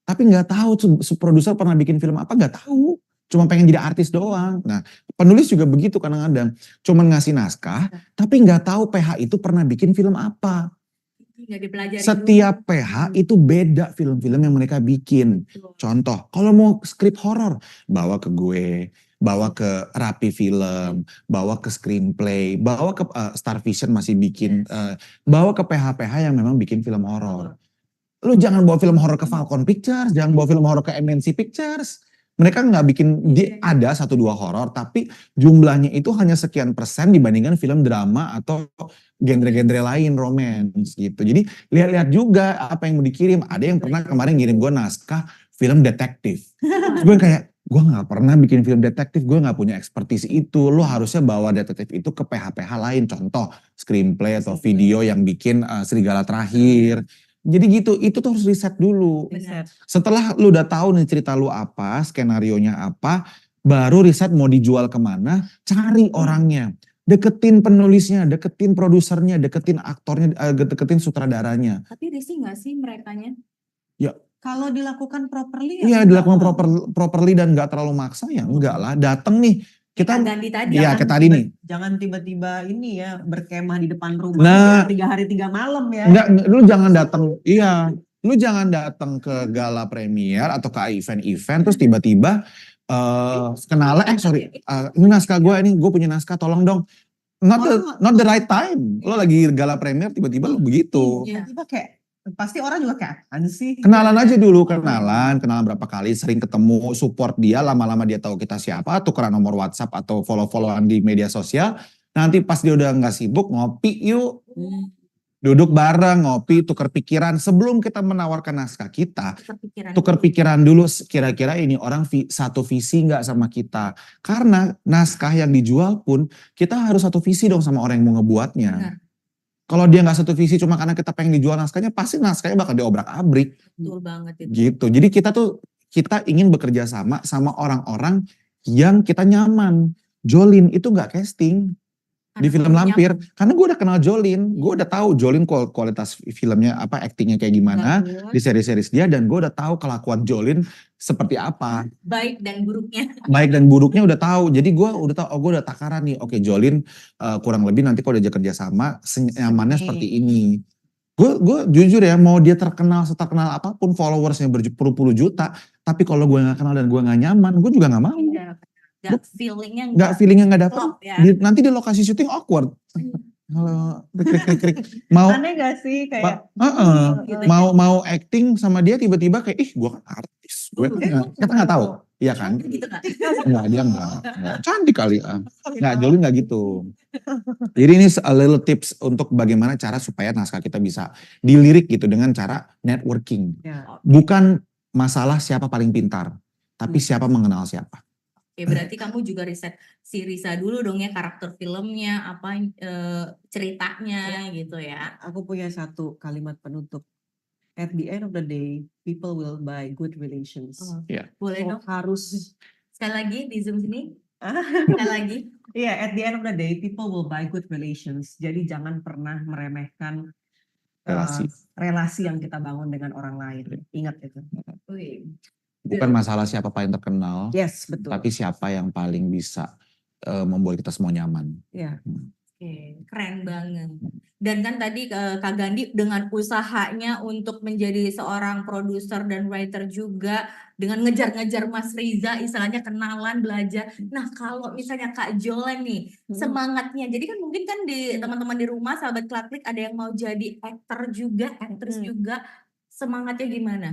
tapi nggak tahu produser pernah bikin film apa, nggak tahu. Cuma pengen jadi artis doang. Nah, penulis juga begitu kadang-kadang. Cuma ngasih naskah, tapi nggak tahu PH itu pernah bikin film apa. Nggak dipelajari Setiap dulu. PH itu beda film-film yang mereka bikin. Betul. Contoh, kalau mau skrip horor, bawa ke gue, bawa ke Rapi Film, bawa ke Screenplay, bawa ke Star Vision masih bikin, bawa ke PH-PH yang memang bikin film horor. Lu jangan bawa film horor ke Falcon Pictures, jangan bawa film horor ke MNC Pictures. Mereka nggak bikin, ada 1-2 horor, tapi jumlahnya itu hanya sekian persen dibandingkan film drama atau genre-genre lain, romance gitu. Jadi lihat-lihat juga apa yang mau dikirim. Ada yang pernah kemarin ngirim gue naskah film detektif. Gue kayak, gue nggak pernah bikin film detektif, gue nggak punya ekspertise itu. Lo harusnya bawa detektif itu ke PH-PH lain, contoh screenplay atau video yang bikin Serigala Terakhir. Jadi gitu, itu tuh harus riset dulu. Benar. Setelah lu udah tahu nih cerita lu apa, skenarionya apa, baru riset mau dijual kemana, cari orangnya. Deketin penulisnya, deketin produsernya, deketin aktornya, deketin sutradaranya. Tapi risih nggak sih merekanya? Ya. Kalau dilakukan properly Iya, dilakukan properly dan nggak terlalu maksa ya enggak lah. Dateng nih, kita Gandhi tadi. ya kayak tadi nih. Jangan tiba-tiba ini ya berkemah di depan rumah. Nah, 3 hari 3 malam ya. Enggak, lu jangan datang. Iya, lu jangan datang ke gala premier atau ke event-event terus tiba-tiba kenalan. Ini naskah gue punya naskah, tolong dong. Not the right time. Lo lagi gala premier tiba-tiba lo begitu. Tiba-tiba kayak pasti orang juga kayak apaan sih? Kenalan aja dulu, kenalan berapa kali, sering ketemu, support dia, lama-lama dia tahu kita siapa, tukeran nomor WhatsApp atau follow-followan di media sosial. Nanti pas dia udah nggak sibuk, ngopi yuk. Duduk bareng, ngopi, tukar pikiran. Sebelum kita menawarkan naskah kita, tukar pikiran dulu kira-kira ini orang satu visi nggak sama kita. Karena naskah yang dijual pun, kita harus satu visi dong sama orang yang mau ngebuatnya. Benar. Kalau dia nggak satu visi cuma karena kita pengen dijual naskahnya, pasti naskahnya bakal diobrak-abrik. Betul banget itu. Gitu. Jadi kita ingin bekerja sama orang-orang yang kita nyaman. Jolin itu nggak casting di film Lampir, karena gue udah kenal Jolin, gue udah tahu Jolin kualitas filmnya apa, aktingnya kayak gimana di seri-series dia, dan gue udah tahu kelakuan Jolin seperti apa. Baik dan buruknya. Baik dan buruknya udah tahu, jadi gue udah tahu, gue udah takaran nih, oke Jolin kurang lebih nanti kalau udah kerja sama, nyamannya seperti ini. Gue jujur ya, mau dia seterkenal apapun, followersnya berpuluh-puluh juta, tapi kalau gue gak kenal dan gue gak nyaman, gue juga gak mau. Feelingnya nggak nggak dapet. Ya. Nanti di lokasi syuting awkward. Halo, krik. Mau Aneh gak sih kayak gitu ya. mau acting sama dia tiba-tiba kayak ih gue kan artis, gue kan kita nggak tahu, iya kan? Gitu kan? Enggak, dia enggak. Cantik kali ah. Enggak, Jolin enggak gitu. Jadi ini a little tips untuk bagaimana cara supaya naskah kita bisa dilirik gitu dengan cara networking. Ya. Bukan masalah siapa paling pintar, tapi siapa mengenal siapa. Oke, berarti kamu juga riset si Risa dulu dong ya, karakter filmnya, apa ceritanya gitu ya. Aku punya satu kalimat penutup. At the end of the day, people will buy good relations. Boleh So, dong harus sekali lagi di Zoom sini. Sekali lagi. Iya, at the end of the day, people will buy good relations. Jadi jangan pernah meremehkan relasi yang kita bangun dengan orang lain. Ingat itu. Wih, Bukan masalah siapa paling terkenal, Yes, betul. tapi siapa yang paling bisa membuat kita semua nyaman. Ya. oke, keren banget. Dan kan tadi Kak Gandhi dengan usahanya untuk menjadi seorang produser dan writer juga, dengan ngejar-ngejar Mas Riza, istilahnya kenalan, belajar. Nah, kalau misalnya Kak Jolen nih, semangatnya, jadi kan mungkin kan di teman-teman di rumah, sahabat Klaklik, ada yang mau jadi aktor juga, aktris juga, semangatnya gimana?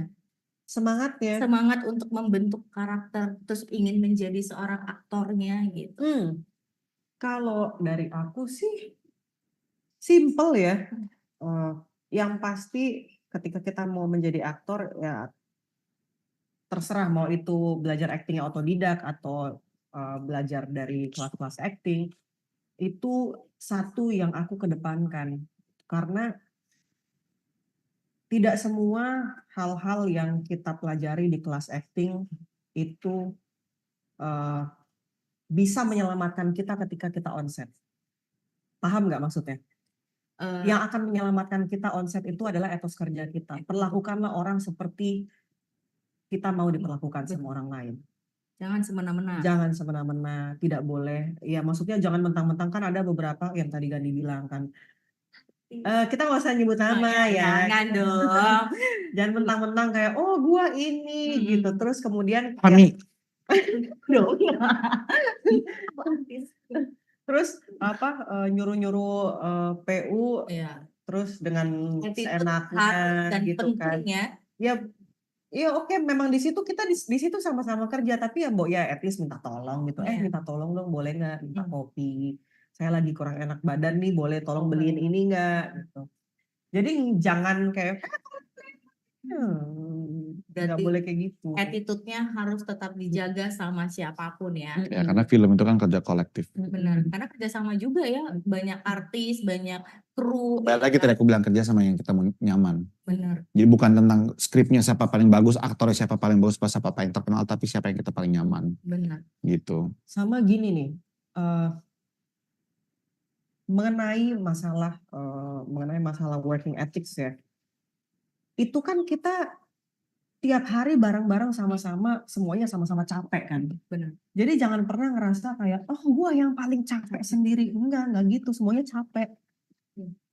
Semangatnya. Semangat untuk membentuk karakter, terus ingin menjadi seorang aktornya gitu. Kalau dari aku sih simple ya. Yang pasti ketika kita mau menjadi aktor ya terserah mau itu belajar actingnya otodidak atau belajar dari kelas-kelas acting, itu satu yang aku kedepankan karena tidak semua hal-hal yang kita pelajari di kelas acting itu bisa menyelamatkan kita ketika kita onset. Paham nggak maksudnya? Yang akan menyelamatkan kita onset itu adalah etos kerja kita. Perlakukanlah orang seperti kita mau diperlakukan sama orang lain. Jangan semena-mena. Jangan semena-mena, tidak boleh. Ya maksudnya jangan mentang-mentang, kan ada beberapa yang tadi Gandhi bilang kan. Kita nggak usah nyebut nama ya. Jangan dong. Jangan mentang-mentang kayak oh gua ini gitu. Terus kemudian Kami terus apa nyuruh-nyuruh PU Iya. terus dengan Attitude seenaknya harus dan gitu kan. pentingnya. Ya oke, memang di situ kita di situ sama-sama kerja, tapi ya Mbok ya at least minta tolong gitu. Iya. Minta tolong dong, boleh nggak minta kopi? Saya lagi kurang enak badan nih, boleh tolong beliin ini nggak gitu. Jadi jangan kayak nggak boleh kayak gitu. Attitude-nya harus tetap dijaga sama siapapun ya. ya karena film itu kan kerja kolektif. Benar, karena kerjasama juga ya, banyak artis, banyak kru. Balik lagi tadi aku bilang kerja sama yang kita nyaman. Benar. Jadi bukan tentang skripnya siapa paling bagus, aktornya siapa paling bagus, siapa paling terkenal, tapi siapa yang kita paling nyaman. Benar. Gitu. Sama gini nih, mengenai masalah working ethics ya, itu kan kita tiap hari bareng-bareng sama-sama, semuanya sama-sama capek kan. Benar. Jadi jangan pernah ngerasa kayak oh gua yang paling capek sendiri, enggak gitu, semuanya capek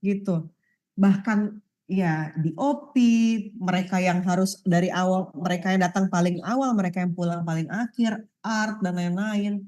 gitu. Bahkan ya di OP, mereka yang harus dari awal, mereka yang datang paling awal, mereka yang pulang paling akhir, art dan lain-lain,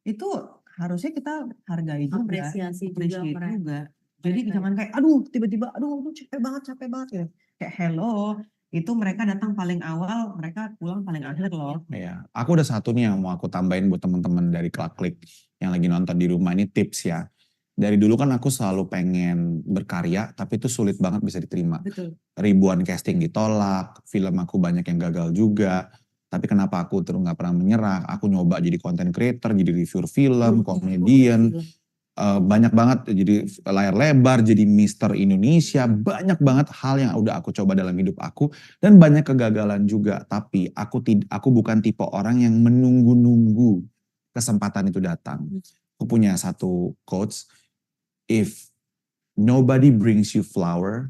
itu harusnya kita hargai juga, Apresiasi juga. Jadi jangan kayak aduh tiba-tiba aduh capek banget ya. Kayak hello, itu mereka datang paling awal, mereka pulang paling akhir loh. Iya, aku ada satu nih yang mau aku tambahin buat teman-teman dari Klaklik yang lagi nonton di rumah, ini tips ya. Dari dulu kan aku selalu pengen berkarya, tapi itu sulit banget bisa diterima. Betul. Ribuan casting ditolak, film aku banyak yang gagal juga. Tapi kenapa aku terus nggak pernah menyerah? Aku nyoba jadi content creator, jadi reviewer film, komedian. Banyak banget jadi layar lebar, jadi Mister Indonesia, banyak banget hal yang udah aku coba dalam hidup aku dan banyak kegagalan juga. Tapi aku bukan tipe orang yang menunggu-nunggu kesempatan itu datang. Aku punya satu quotes, if nobody brings you flower,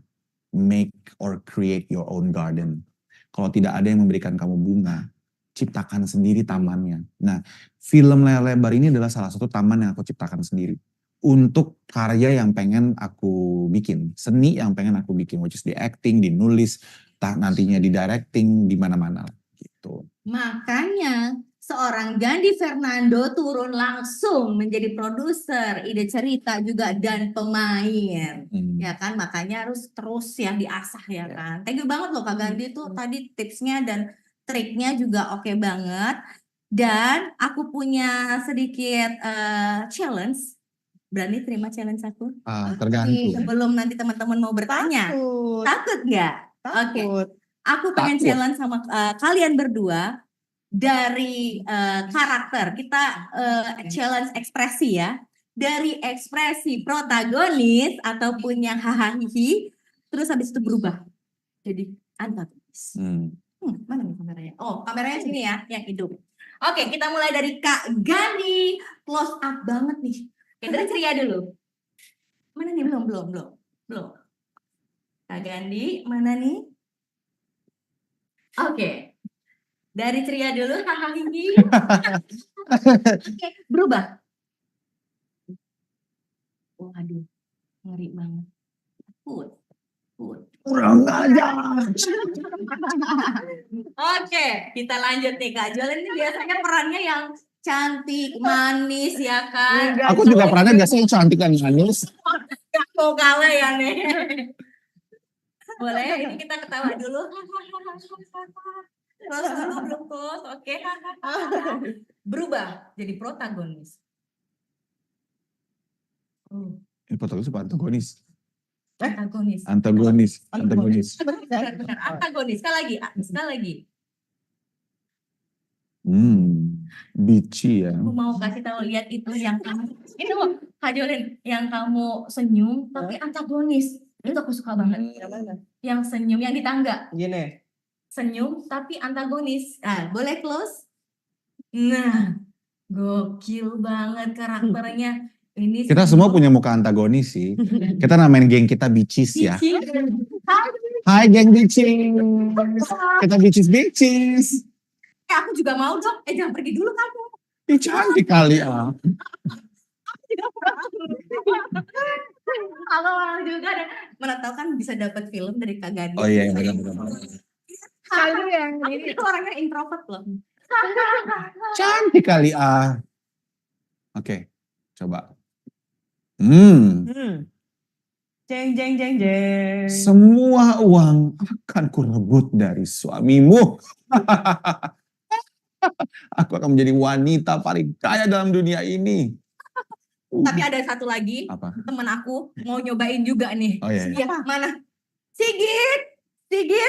make or create your own garden. Kalau tidak ada yang memberikan kamu bunga, ciptakan sendiri tamannya. Nah, film layar lebar ini adalah salah satu taman yang aku ciptakan sendiri. Untuk karya yang pengen aku bikin, seni yang pengen aku bikin, which is di acting, di nulis, nantinya di directing, di mana-mana gitu. Makanya seorang Gandhi Fernando turun langsung menjadi produser, ide cerita juga dan pemain. Ya kan, makanya harus terus yang diasah ya kan. Thank you banget loh Kak Gandhi tuh tadi tipsnya dan triknya juga oke banget. Dan aku punya sedikit challenge. Berani terima challenge aku? Tergantung. Sebelum nanti teman-teman mau bertanya. Takut. Takut nggak? Oke. Takut. Aku pengen Takut. challenge sama kalian berdua dari karakter. Kita challenge ekspresi ya. Dari ekspresi protagonis ataupun yang hahaha terus habis itu berubah jadi antagonis. Mana nih kameranya? Oh, kameranya sini ya, yang hidup. Oke, kita mulai dari Kak Gandhi. Close up banget nih. Oke, dari Ceria dulu. Mana nih? Belum. Kak Gandhi, mana nih? Oke. Dari Ceria dulu, hahaha. Oke, berubah. Waduh, ngeri banget. Put. Kurang ajar. Oke, kita lanjut nih Kak Jolen ini biasanya perannya yang cantik, manis ya kan. Aku juga perannya biasanya cantik dan manis. Gak mau kalah ya nih. Boleh, ini kita ketawa dulu. Close dulu, belum close. Oke. Berubah jadi protagonis. Ini protagonis apa antagonis? Antagonis. Antagonis. Benar. Antagonis. Sekali lagi. Bici ya. Aku mau kasih tahu, lihat itu yang kamu. Ini loh, Kak Jolen, yang kamu senyum tapi antagonis. Itu aku suka banget. Yang mana? Yang senyum, yang di tangga. Gini. Senyum tapi antagonis. Ah, boleh close? Nah, gokil banget karakternya. Ini Kita semua punya muka antagonis sih. Kita namain geng kita Bicis ya. Hai geng Bicis. Kita Bicis. Aku juga mau dong. Jangan pergi dulu kamu. Ih, cantik kali ah. Aku mau juga deh. Mana tahu kan bisa dapat film dari Kak Gandhi. Oh iya, benar. Aku itu orangnya introvert loh. Cantik kali ah. Oke, coba. Jeng. Semua uang akan kurebut dari suamimu. Aku akan menjadi wanita paling kaya dalam dunia ini. Tapi ada satu lagi, Apa? temen aku mau nyobain juga nih. Oh iya. Ya, mana? Sigit,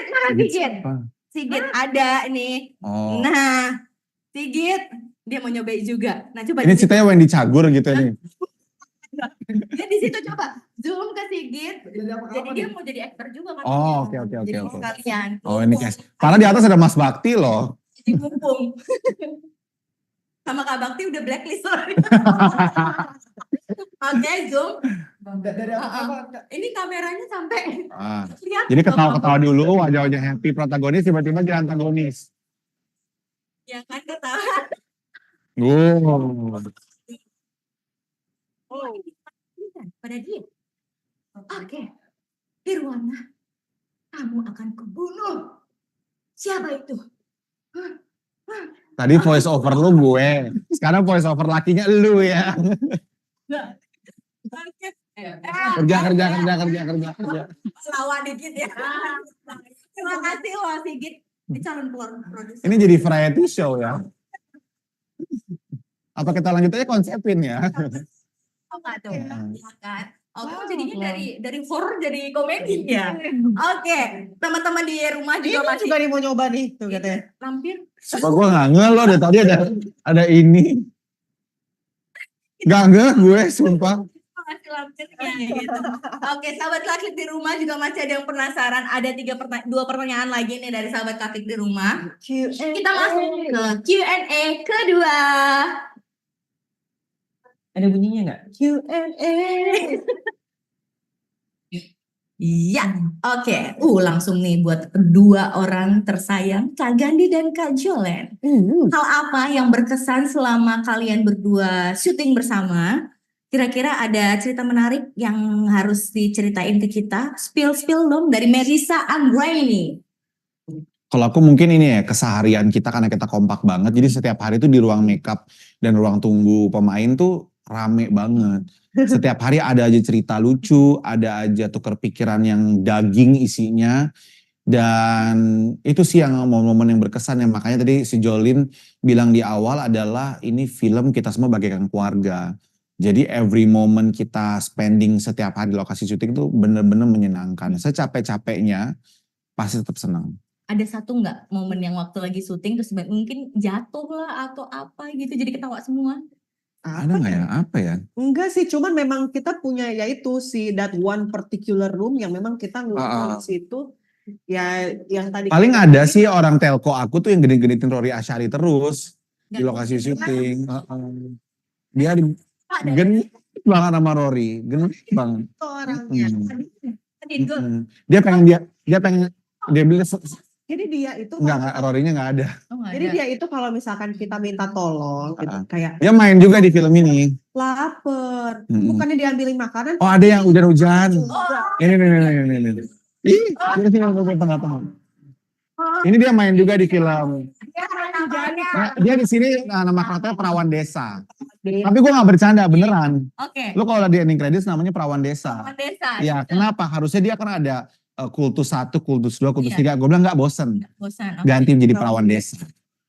mana Sigit? Sigit ada nih. Oh. Nah, Sigit dia mau nyobain juga. Nah, coba Ini di situ. ceritanya Wendy Cagur gitu nih. Dia di situ coba zoom ke Sigit. Jadi dia mau jadi aktor juga kan? Oh, oke. Jadi sekalian. Oh, ini guys. Karena di atas ada Mas Bakti loh. Jadi mumpung. Sama Kak Bakti udah blacklist sorry. Oke, zoom. Ini kameranya sampai lihat. Jadi ketawa-ketawa dulu, wajah-wajah happy protagonis tiba-tiba jadi antagonis. Ya kan ketawa. Pada dia. Oke. Irwana, kamu akan kubunuh. Siapa itu? Tadi voice over lu gue, sekarang voice over lakinya lu ya. Kerja. Lawa dikit ya. Terima kasih loh Sigit. Ini calon produser. Ini jadi variety show ya. Apa kita lanjut aja konsepin ya? Oh enggak tuh. Kan? Oke, jadinya dari horror jadi komedi ya. Oke, teman-teman di rumah juga masih juga nih mau nyoba nih tuh katanya. lampir. Coba gue nggak ngeh loh, dari tadi ada ini. Nggak ngeh gue, sumpah. Masih lampirnya gitu. Oke, sahabat Kaklik di rumah juga masih ada yang penasaran. Ada dua pertanyaan lagi nih dari sahabat Kaklik di rumah. Kita masuk ke Q&A kedua. Ada bunyinya nggak? Q&A. Iya, oke. Langsung nih buat kedua orang tersayang, Kak Gandhi dan Kak Jolen. Hal apa yang berkesan selama kalian berdua syuting bersama? Kira-kira ada cerita menarik yang harus diceritain ke kita? Spill dong dari Melissa Anggraini. Kalau aku mungkin ini ya keseharian kita karena kita kompak banget. Jadi setiap hari tuh di ruang makeup dan ruang tunggu pemain tuh rame banget. Setiap hari ada aja cerita lucu, ada aja tukar pikiran yang daging isinya. Dan itu sih yang momen-momen yang berkesan, yang makanya tadi si Jolin bilang di awal adalah ini film kita semua bagaikan keluarga. Jadi every moment kita spending setiap hari di lokasi syuting itu bener-bener menyenangkan. Secapek-capeknya pasti tetap senang. Ada satu nggak momen yang waktu lagi syuting terus mungkin jatuh lah atau apa gitu jadi ketawa semua? Ada nggak ya? Apa ya? Enggak sih, cuman memang kita punya yaitu si that one particular room yang memang kita ngumpul di situ. Ya yang tadi Paling kita ada bilang, sih orang telco aku tuh yang genit-genitin Rory Asyari terus di Nggak lokasi mungkin, syuting. Dia genit banget sama Rory, genit banget. itu orangnya. Tadi gue Dia pengen dia bilang Jadi dia itu enggak, Rory-nya nggak ada. jadi dia itu kalau misalkan kita minta tolong gitu, kayak Dia main juga di film ini. lapar, Mm-mm. bukannya diambilin makanan. Oh, ada yang hujan-hujan. juga. Ini. Ih, dia sini di tengah-tengah. Ini dia main juga di film. Nah, dia di sini nama karakternya Perawan Desa. Tapi gue nggak bercanda, beneran. Oke. Lu kalau di ending credits namanya Perawan Desa. Perawan Desa. Ya, kenapa? Harusnya dia kan ada kultus 1, kultus 2, kultus Iya. 3. Gue bilang nggak bosen. Bosan. Ganti menjadi Perawan Desa.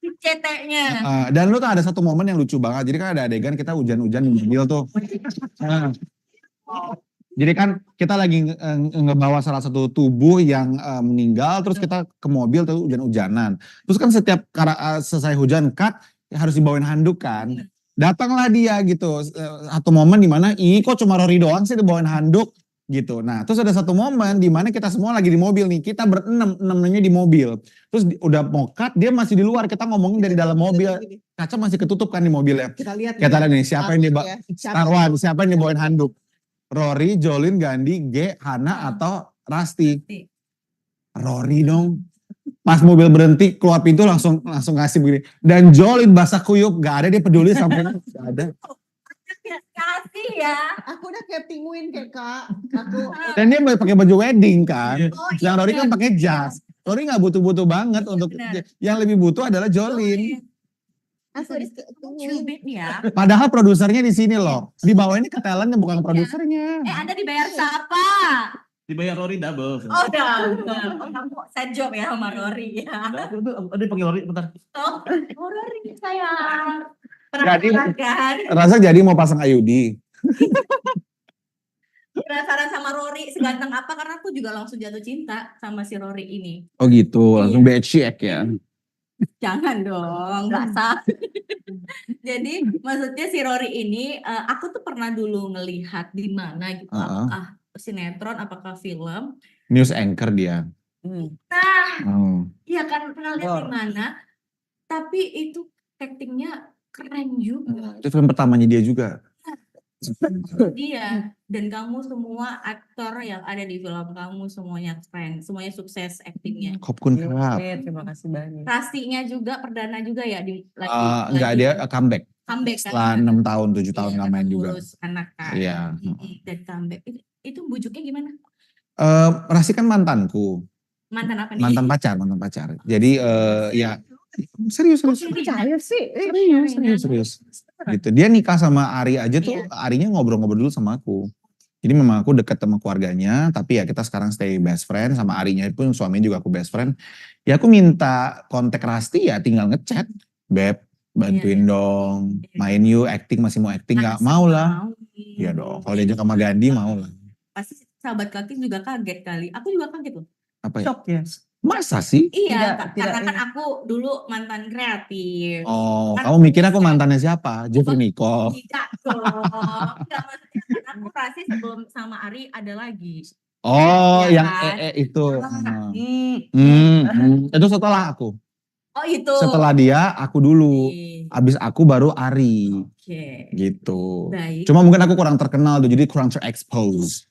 CT-nya. Dan lu tuh ada satu momen yang lucu banget. Jadi kan ada adegan kita hujan-hujan di mobil tuh. Nah, jadi kan kita lagi ngebawa salah satu tubuh yang meninggal, terus kita ke mobil tuh hujan-hujanan. Terus kan setiap selesai hujan cut harus dibawain handuk kan. Datanglah dia gitu. Satu momen di mana kok cuma Rory doang sih dibawain handuk gitu. Nah, terus ada satu momen di mana kita semua lagi di mobil nih. Kita berenam-enamnya di mobil. Terus udah mau cut, dia masih di luar. Kita ngomongin dari dalam mobil. Kaca masih ketutup kan di mobilnya. Kita lihat Kita lihat nih siapa yang Sarwan. siapa yang dibawain handuk. Rory, Jolin, Gandhi, G, Hana atau Rasti. Rory dong. Pas mobil berhenti keluar pintu langsung ngasih begini. Dan Jolin basah kuyup, gak ada dia peduli sampai gak ada. Kasih ya. Aku udah kayak penguin kayak Kak. Aku Dan dia pakai baju wedding kan. Oh, Yang Rory kan iya. pakai jas. Rory nggak butuh-butuh banget untuk benar. yang lebih butuh adalah Jolin. Aku cubit ya. Padahal produsernya di sini loh. Di bawah ini ke talentnya bukan produsernya. Anda dibayar siapa? Dibayar Rory double. Oh, double. Oh, kamu set job ya sama Rory ya. Ada panggil Rory bentar. Oh, Rory sayang. Jadi- Penasaran kan? Rasa jadi mau pasang Ayudi. Penasaran sama Rory seganteng apa? Karena aku juga langsung jatuh cinta sama si Rory ini. Oh gitu, langsung Iya. becek ya. Jangan dong, nggak sah. Jadi maksudnya si Rory ini, aku tuh pernah dulu ngelihat di mana gitu, apakah sinetron, apakah film. News anchor dia. Nah, Oh. iya kan pernah lihat di mana. Tapi itu actingnya keren juga. Itu film pertamanya dia juga. Dia dan kamu semua aktor yang ada di film kamu semuanya keren, semuanya sukses actingnya. Kopkun Kap. terima kasih banyak. Rastinya juga perdana juga ya di Enggak, dia comeback. comeback kan. Setelah 6 tahun, 7 tahun Iya, nggak main karena juga. ngurus anak kan. Iya. Dan comeback. Itu bujuknya gimana? Rasti kan mantanku. Mantan apa nih? Mantan pacar. Jadi ya serius. Percaya sih. Serius. Gitu. Dia nikah sama Ari aja tuh, Iya. Arinya ngobrol-ngobrol dulu sama aku. Jadi memang aku dekat sama keluarganya, tapi ya kita sekarang stay best friend, sama Arinya pun suaminya juga aku best friend. Ya aku minta kontak Rasti ya tinggal ngechat. Beb, bantuin dong, main yuk, acting masih mau acting nggak? Mau lah. Iya dong, kalau diajak sama Gandhi mau lah. Pasti sahabat Kakis juga kaget kali. Aku juga kaget loh. Apa ya? Shock ya. Masa sih? Iya, Tidak, karena tidak kan aku dulu mantan kreatif. Oh, Kan kamu mikir aku mantannya siapa? Jeffrey Nicole. Tidak dong. Enggak, maksudnya kan aku rasa sebelum sama Ari ada lagi. Oh, Iya yang kan? itu. Hmm. Itu setelah aku. Oh itu. Setelah dia, aku dulu. Oke. Abis aku baru Ari. Oke. Gitu. Baik. Cuma mungkin aku kurang terkenal tuh, jadi kurang terexpose.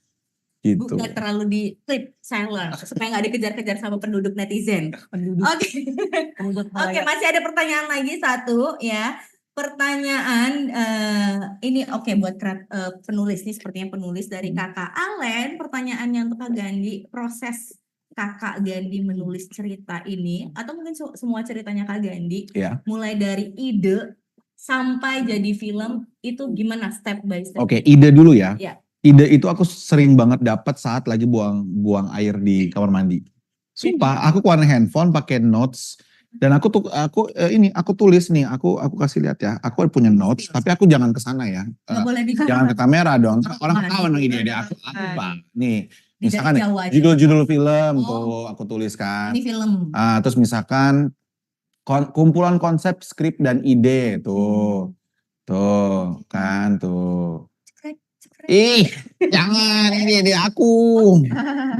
Gitu. Bukan terlalu di clip silent supaya nggak dikejar-kejar sama penduduk netizen. Oke. Oke, masih ada pertanyaan lagi satu ya. Pertanyaan ini oke buat penulis nih sepertinya penulis dari Kakak Alen. Pertanyaannya untuk Kak Gandhi, proses Kakak Gandhi menulis cerita ini, atau mungkin semua ceritanya Kak Gandhi, Ya. mulai dari ide sampai jadi film, itu gimana step by step? Oke, ide dulu ya. Ya. Ide itu aku sering banget dapat saat lagi buang air di kamar mandi. Sumpah, aku keluarin handphone pakai notes dan aku tulis nih, aku kasih lihat ya. Aku punya notes, tapi aku jangan ke sana ya. Nggak boleh di Jangan ke kamera dong. Orang Jangan. tahu dong ide aku apa. Nih, Di misalkan dari Jawa aja. judul-judul film Oh. tuh aku tuliskan. Ini film. Terus misalkan kumpulan konsep, skrip dan ide tuh. Tuh, kan tuh. Ih, jangan, ini ide aku.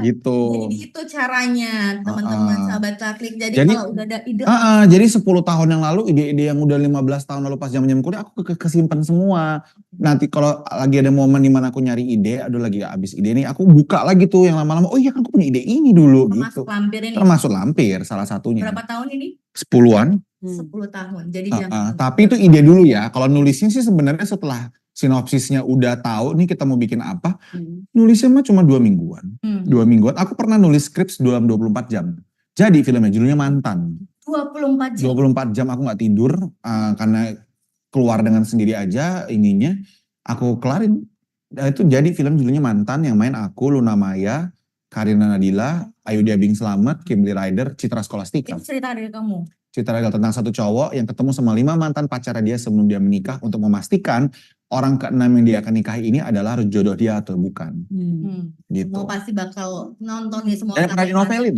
Gitu. Jadi itu caranya teman-teman sahabat Klik. Jadi Jadi- kalau udah ada ide, Jadi 10 tahun yang lalu ide-ide yang udah 15 tahun lalu pas zaman kuliah aku kesimpan semua. Nanti kalau lagi ada momen dimana aku nyari ide, aduh lagi gak habis ide nih, aku buka lagi tuh yang lama-lama. Oh iya kan aku punya ide ini dulu gitu. termasuk lampir ini. Termasuk lampir salah satunya. Berapa tahun ini? 10-an. 10 tahun. Jadi jangan. Tapi itu ide dulu ya. Kalau nulisnya sih sebenarnya setelah sinopsisnya udah tahu nih kita mau bikin apa, nulisnya mah cuma 2 mingguan. 2 mingguan. Aku pernah nulis skrip dalam 24 jam. Jadi filmnya judulnya Mantan. 24 jam. 24 jam aku nggak tidur karena keluar dengan sendiri aja ininya. Aku kelarin. Itu jadi film judulnya Mantan yang main aku, Luna Maya, Karina Nadila, Ayudhya Bing Slamet, Kimberly Rider, Citra Scholastika. Itu cerita dari kamu. Cerita adalah tentang satu cowok yang ketemu sama 5 mantan pacarnya dia sebelum dia menikah untuk memastikan orang ke-6 yang dia akan nikahi ini adalah jodoh dia atau bukan. Gitu. Semua pasti bakal nonton nih semua. Pernah dinovelin?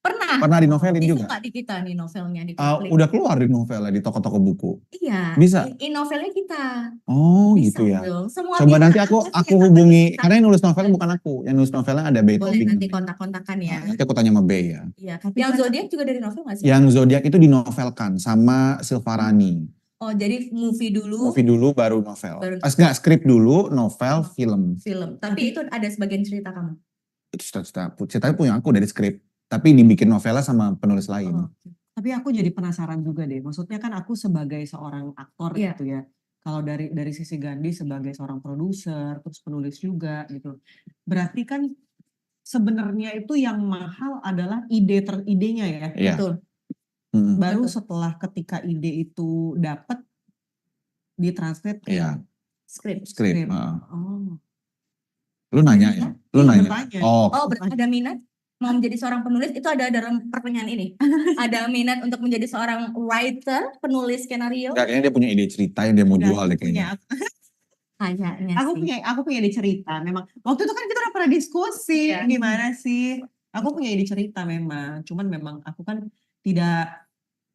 Pernah. Pernah dinovelin Bisa juga. nggak di kita nih novelnya di Ah, Klik? udah keluar di novelnya di toko-toko buku. Iya. Bisa? Novelnya kita. Oh Bisa gitu ya. dong. Semua Coba bisa. nanti Apa aku sih yang hubungi, kita karena yang nulis novelnya bukan aku. Yang nulis novelnya ada Bay boleh Tobing. nanti kontak-kontakan ya. Nanti aku tanya sama Bay ya. Iya. Yang Zodiac juga dari novel nggak sih? Yang Zodiac itu dinovelkan sama Silvarani. Oh, jadi movie dulu, Movie dulu baru novel. Baru- Enggak, skrip dulu, novel, film. film. Tapi itu ada sebagian cerita kamu. Itu ceritanya punya aku dari skrip. Tapi dibikin novelnya sama penulis lain. Oh. Tapi aku jadi penasaran juga deh. Maksudnya kan aku sebagai seorang aktor Iya. gitu ya. Kalau dari sisi Gandhi sebagai seorang produser, terus penulis juga gitu. Berarti kan sebenarnya itu yang mahal adalah idenya ya. Iya. Betul. Baru Betul. setelah ketika ide itu dapat ditranslate ke Iya, Skrip. skrip. Skrip. Heeh. Oh. Lu nanya ya? Lu Iya, nanya? bertanya. Oh, Oh, berarti ada minat mau menjadi seorang penulis itu ada dalam pertanyaan ini. Ada minat untuk menjadi seorang writer, penulis skenario? enggak, kayaknya dia punya ide cerita yang dia mau Enggak, jual deh aku punya, kayaknya. Kayaknya aku sih. punya ide cerita. Memang waktu itu kan kita udah pernah diskusi Iya. gimana sih. Aku punya ide cerita memang. Cuman memang aku kan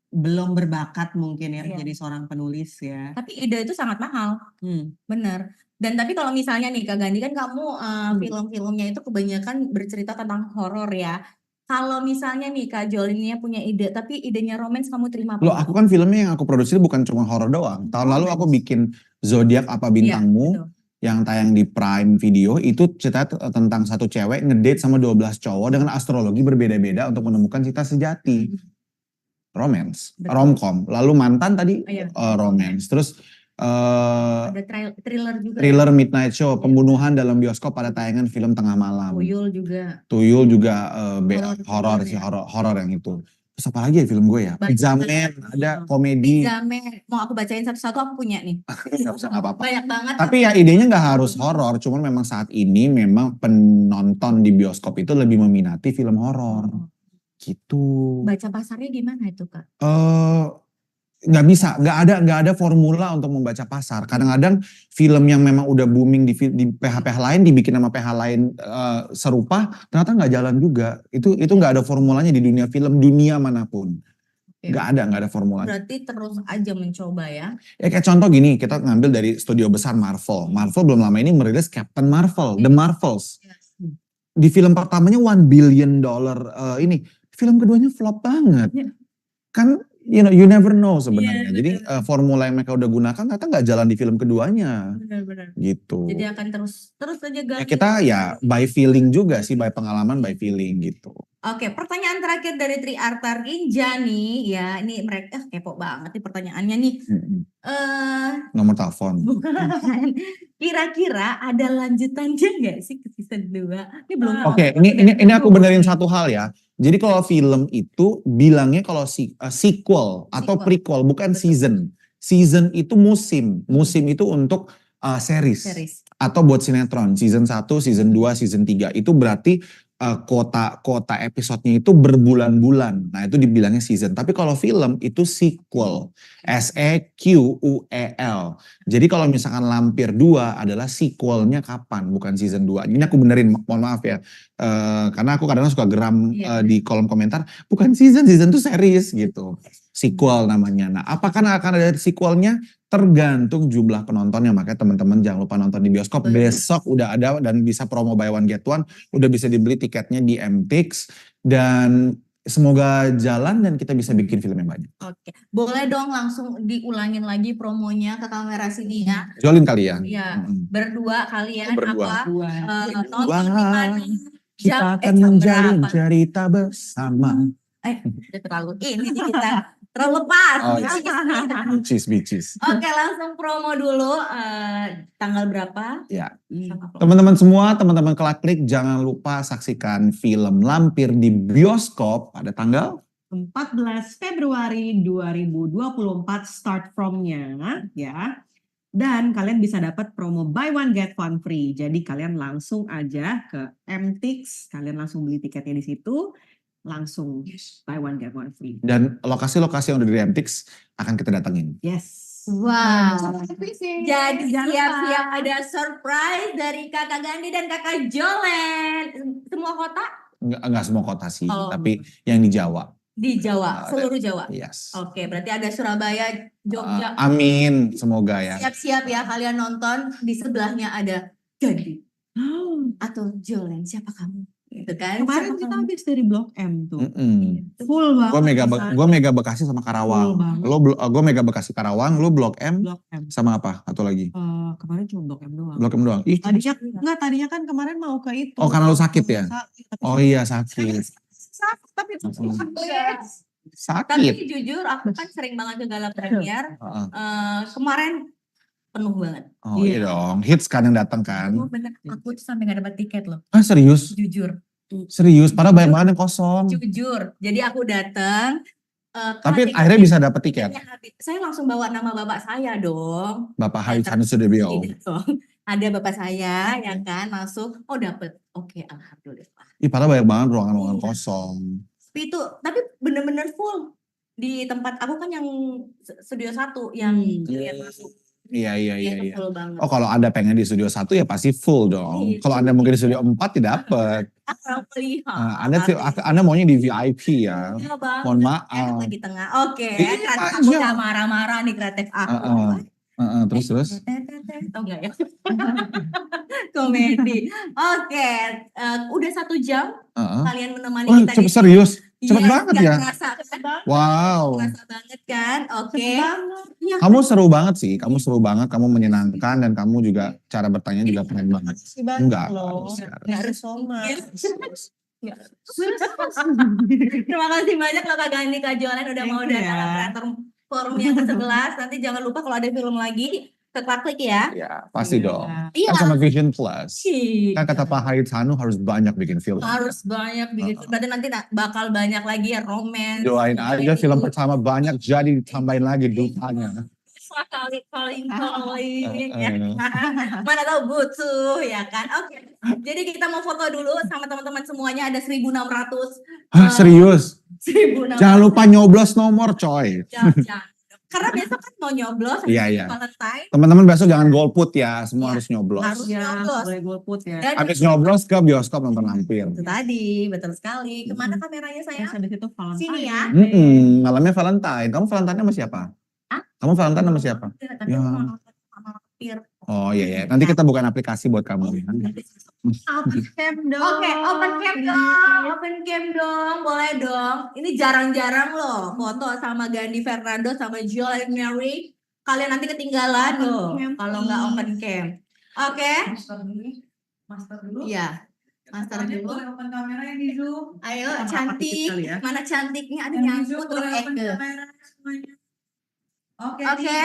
belum berbakat mungkin ya Iya. jadi seorang penulis ya. Tapi ide itu sangat mahal, bener. Dan tapi kalau misalnya nih Kak Gandhi kan kamu film-filmnya itu kebanyakan bercerita tentang horor ya. Kalau misalnya nih Kak Jolinnya punya ide, tapi idenya romance kamu terima apa? Loh, aku kan filmnya yang aku produksi bukan cuma horor doang. Tahun lalu aku bikin Zodiac Apa Bintangmu betul. yang tayang di Prime Video. Itu cerita tentang satu cewek ngedate sama 12 cowok dengan astrologi berbeda-beda untuk menemukan cinta sejati. Romance, Betul. romcom. Lalu Mantan tadi Iya. romance. Terus Ada thriller juga. thriller Midnight Show, pembunuhan dalam bioskop pada tayangan film tengah malam. Tuyul juga. Tuyul juga Horor horor juga sih, ya. horor yang itu. Terus apa lagi ya film gue ya? Banyak Pizza Man, banget. ada komedi. Jamet, mau aku bacain satu-satu aku punya nih. Nggak usah, nggak apa-apa. Banyak banget. Tapi ya idenya nggak harus horor, cuman memang saat ini memang penonton di bioskop itu lebih meminati film horor. Gitu. Baca pasarnya gimana itu Kak? Nggak bisa, nggak ada formula untuk membaca pasar. Kadang-kadang film yang memang udah booming di PH-PH lain dibikin sama PH lain serupa, ternyata nggak jalan juga. Itu nggak ada formulanya di dunia film dunia manapun. Oke. Nggak ada formulanya. Berarti terus aja mencoba ya. Ya kayak contoh gini, kita ngambil dari studio besar Marvel. Marvel belum lama ini merilis Captain Marvel, The Marvels. Di film pertamanya $1 billion ini, film keduanya flop banget. Iya. Kan you never know sebenarnya. Iya, Jadi formula yang mereka udah gunakan ternyata nggak jalan di film keduanya. Benar-benar. Gitu. Jadi akan terus aja Ya ganti. kita ya by feeling juga sih, by pengalaman, by feeling gitu. Oke, pertanyaan terakhir dari Tri Artar Ginja nih, ya ini mereka kepo banget nih pertanyaannya nih. Nomor telepon. Bukan. Kira-kira ada lanjutannya nggak sih ke season 2? Ini belum. Oke, ini aku benerin satu hal ya. Jadi kalau film itu bilangnya kalau sequel atau Sequel. prequel, bukan Betul. season. Season itu musim. Musim itu untuk series. Atau buat sinetron. Season 1, season 2, season 3. Itu berarti kota episodenya itu berbulan-bulan. Nah itu dibilangnya season. Tapi kalau film itu sequel. SEQUEL. Jadi kalau misalkan Lampir 2 adalah sequelnya kapan, bukan season 2. Ini aku benerin, mohon maaf ya. Karena aku kadang suka geram di kolom komentar, bukan season itu series gitu. Sequel namanya. Nah apakah akan ada sequelnya? Tergantung jumlah penontonnya. Makanya teman-teman jangan lupa nonton di bioskop. Besok udah ada dan bisa promo buy one get one. Udah bisa dibeli tiketnya di MTX. Dan semoga jalan dan kita bisa bikin film yang banyak. Oke, boleh dong langsung diulangin lagi promonya ke kamera sini ya. Jolin kali ya. Iya, berdua kalian Berdua. nonton di mana? Kita akan menjalin cerita bersama. Udah terlalu ini nih kita terlalu lepas. Oh, Bitches. Oke, langsung promo dulu. Tanggal berapa? Ya. Sama promo. Teman-teman semua, teman-teman Kelaklik, jangan lupa saksikan film Lampir di bioskop pada tanggal 14 Februari 2024 start from-nya ya. Dan kalian bisa dapat promo buy one get one free. Jadi kalian langsung aja ke MTX, kalian langsung beli tiketnya di situ, langsung buy one get one free. dan lokasi-lokasi yang udah di MTX akan kita datengin. Yes. Wow. Jadi Jangan siap-siap lupa. ada surprise dari Kakak Gandhi dan Kakak Jolen. Semua kota Enggak semua kota sih, Oh. tapi yang di Jawa. di Jawa, seluruh Jawa. Yes. Oke, berarti ada Surabaya, Jogja. Amin, semoga ya. Siap-siap ya kalian nonton, di sebelahnya ada Gandhi atau Jolen, siapa kamu? Gitu kan? Kemarin Siapa kita kamu? habis dari Blok M tuh. Mm-mm. Full banget. Gue mega Bekasi sama Full Karawang. banget. Gue mega Bekasi Karawang, lu Blok M Blok M. sama apa? Atau lagi? Kemarin cuma Blok M doang. Blok M doang. Ih, Tadinya kan kemarin mau ke itu. Oh, karena lu sakit ya? Sakit, tapi oh iya sakit. tapi Sakit. Tapi jujur aku kan sering banget ke gala premier. Heeh. Kemarin penuh banget. Oh iya dong, hits kan yang datang kan. Oh, bener. Aku tuh sampai gak dapat tiket loh. Ah serius? Jujur. Serius, padahal banyak banget yang kosong. Jujur. Jadi aku datang. Tapi akhirnya bisa dapat tiket. Saya langsung bawa nama bapak saya dong. Bapak Haris Hanusudebio. Tidak dong. Ada bapak saya yang kan masuk. Oh dapet. Oke, alhamdulillah. Ih padahal banyak banget ruangan-ruangan kosong. Tapi bener-bener full. Di tempat aku kan yang studio 1 yang lihat masuk. Iya. Itu full banget. Oh kalau Anda pengen di studio 1 ya pasti full dong. Iya. Kalau Anda mungkin di studio 4 tidak dapat. Aku melihat. Anda maunya di VIP ya. Iya banget. Mohon Enak maaf. lagi tengah. Oke. Iya, Kreatif aku iya. udah marah-marah nih kreatif aku. Terus. Tahu nggak ya? Komedi. Oke. Udah 1 jam kalian menemani Wah, kita di sini. serius? Cepet Iya, banget nggak ya? kerasa kan? Wow. Kerasa banget kan? Oke. Iya. Kamu seru banget sih. Kamu seru banget. Kamu menyenangkan dan kamu juga cara bertanya juga keren banget. Enggak. Nggak harus somat. Terima kasih banyak loh Kak Gandhi, Kak Jolen udah mau Thank you datang ya. ke kreator forum yang ke-11. Nanti jangan lupa kalau ada film lagi ke Kelaklik ya. Ya, pasti Iya. dong. Iya. Kan sama Vision Plus. Iya. Kan kata Pak Haris Hanu harus banyak bikin film. Harus banyak bikin film. Berarti nanti bakal banyak lagi ya romance. Doain aja film pertama banyak jadi ditambahin lagi dupanya. Calling ya. Mana tahu butuh ya kan. Oke. Jadi kita mau foto dulu sama teman-teman semuanya, ada 1.600. Hah, serius? 1.600. Jangan lupa nyoblos nomor coy. Jangan. Karena besok kan mau nyoblos. Iya. Valentine. Teman-teman besok jangan golput ya, semua harus nyoblos. Harus nyoblos. Boleh golput ya. Dan Habis nyoblos ke bioskop nonton Lampir. itu tadi, betul sekali. Kemana kameranya Terus sayang? habis itu Valentine. Sini ya. Malamnya Valentine. Kamu Valentine sama siapa? Hah? Kamu Valentine sama siapa? Tapi Ya. aku mau nonton sama Lampir. Oh iya. Nanti kita bukan aplikasi buat kamu. Open cam dong. Oke, open cam dong. Open cam dong, boleh dong. Ini jarang-jarang loh foto sama Gandhi Fernando sama Joel Mary. Kalian nanti ketinggalan loh kalau nggak open cam. Oke? Master dulu. Iya. Master Semuanya dulu. boleh open kameranya di Zoom. Ayo, Kita cantik. rapat dikit kali ya. Mana cantiknya? Ada Yang di nyangkut Zoom tuh boleh open Eke. kamera semuanya. Oke, Oke.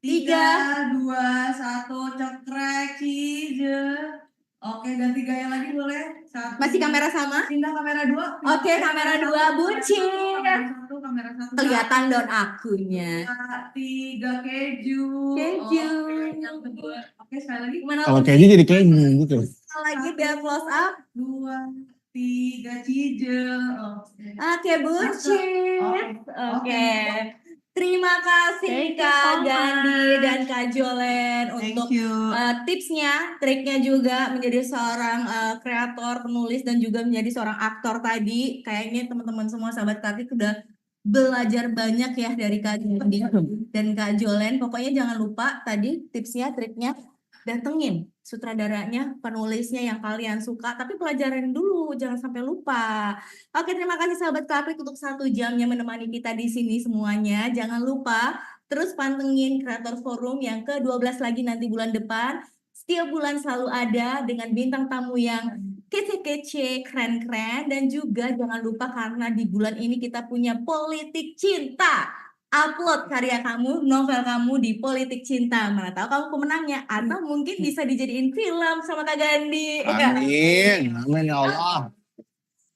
3, 2, 1, cekrek, cheese. Oke, ganti gaya lagi boleh. 1, Masih kamera sama? pindah kamera 2. Oke, kamera 2, buncit. Kamera 1. Kelihatan don akunya. 3, keju. Keju. Oke, yang kedua. Oke, sekali lagi. Gimana Kalau Lutfi? keju jadi keju gitu. Lagi biar close up. 2, 3, cheese. Oke, buncit. Oke. Terima kasih Thank you Kak so Gandhi much. dan Kak Jolen untuk tipsnya, triknya juga menjadi seorang kreator, penulis dan juga menjadi seorang aktor tadi. Kayaknya teman-teman semua sahabat Kaklik udah belajar banyak ya dari Kak Gandhi dan Kak Jolen. Pokoknya jangan lupa tadi tipsnya, triknya, datengin sutradaranya, penulisnya yang kalian suka, tapi pelajarin dulu, jangan sampai lupa. Oke, terima kasih sahabat Kaklik untuk 1 jamnya menemani kita di sini semuanya. Jangan lupa terus pantengin Kreator Forum yang ke-12 lagi nanti bulan depan. Setiap bulan selalu ada dengan bintang tamu yang kece-kece, keren-keren. Dan juga jangan lupa karena di bulan ini kita punya Politik Cinta. Upload karya kamu, novel kamu di Politik Cinta. Mana tahu kamu pemenangnya. Atau mungkin bisa dijadiin film sama Kak Gandhi. Amin. Amin ya Allah.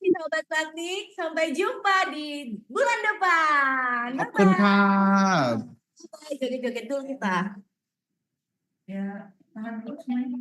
Sahabat Kaklik, sampai jumpa di bulan depan. Open Cup. Bye. Joget-joget dulu kita. Ya, tahan dulu semuanya.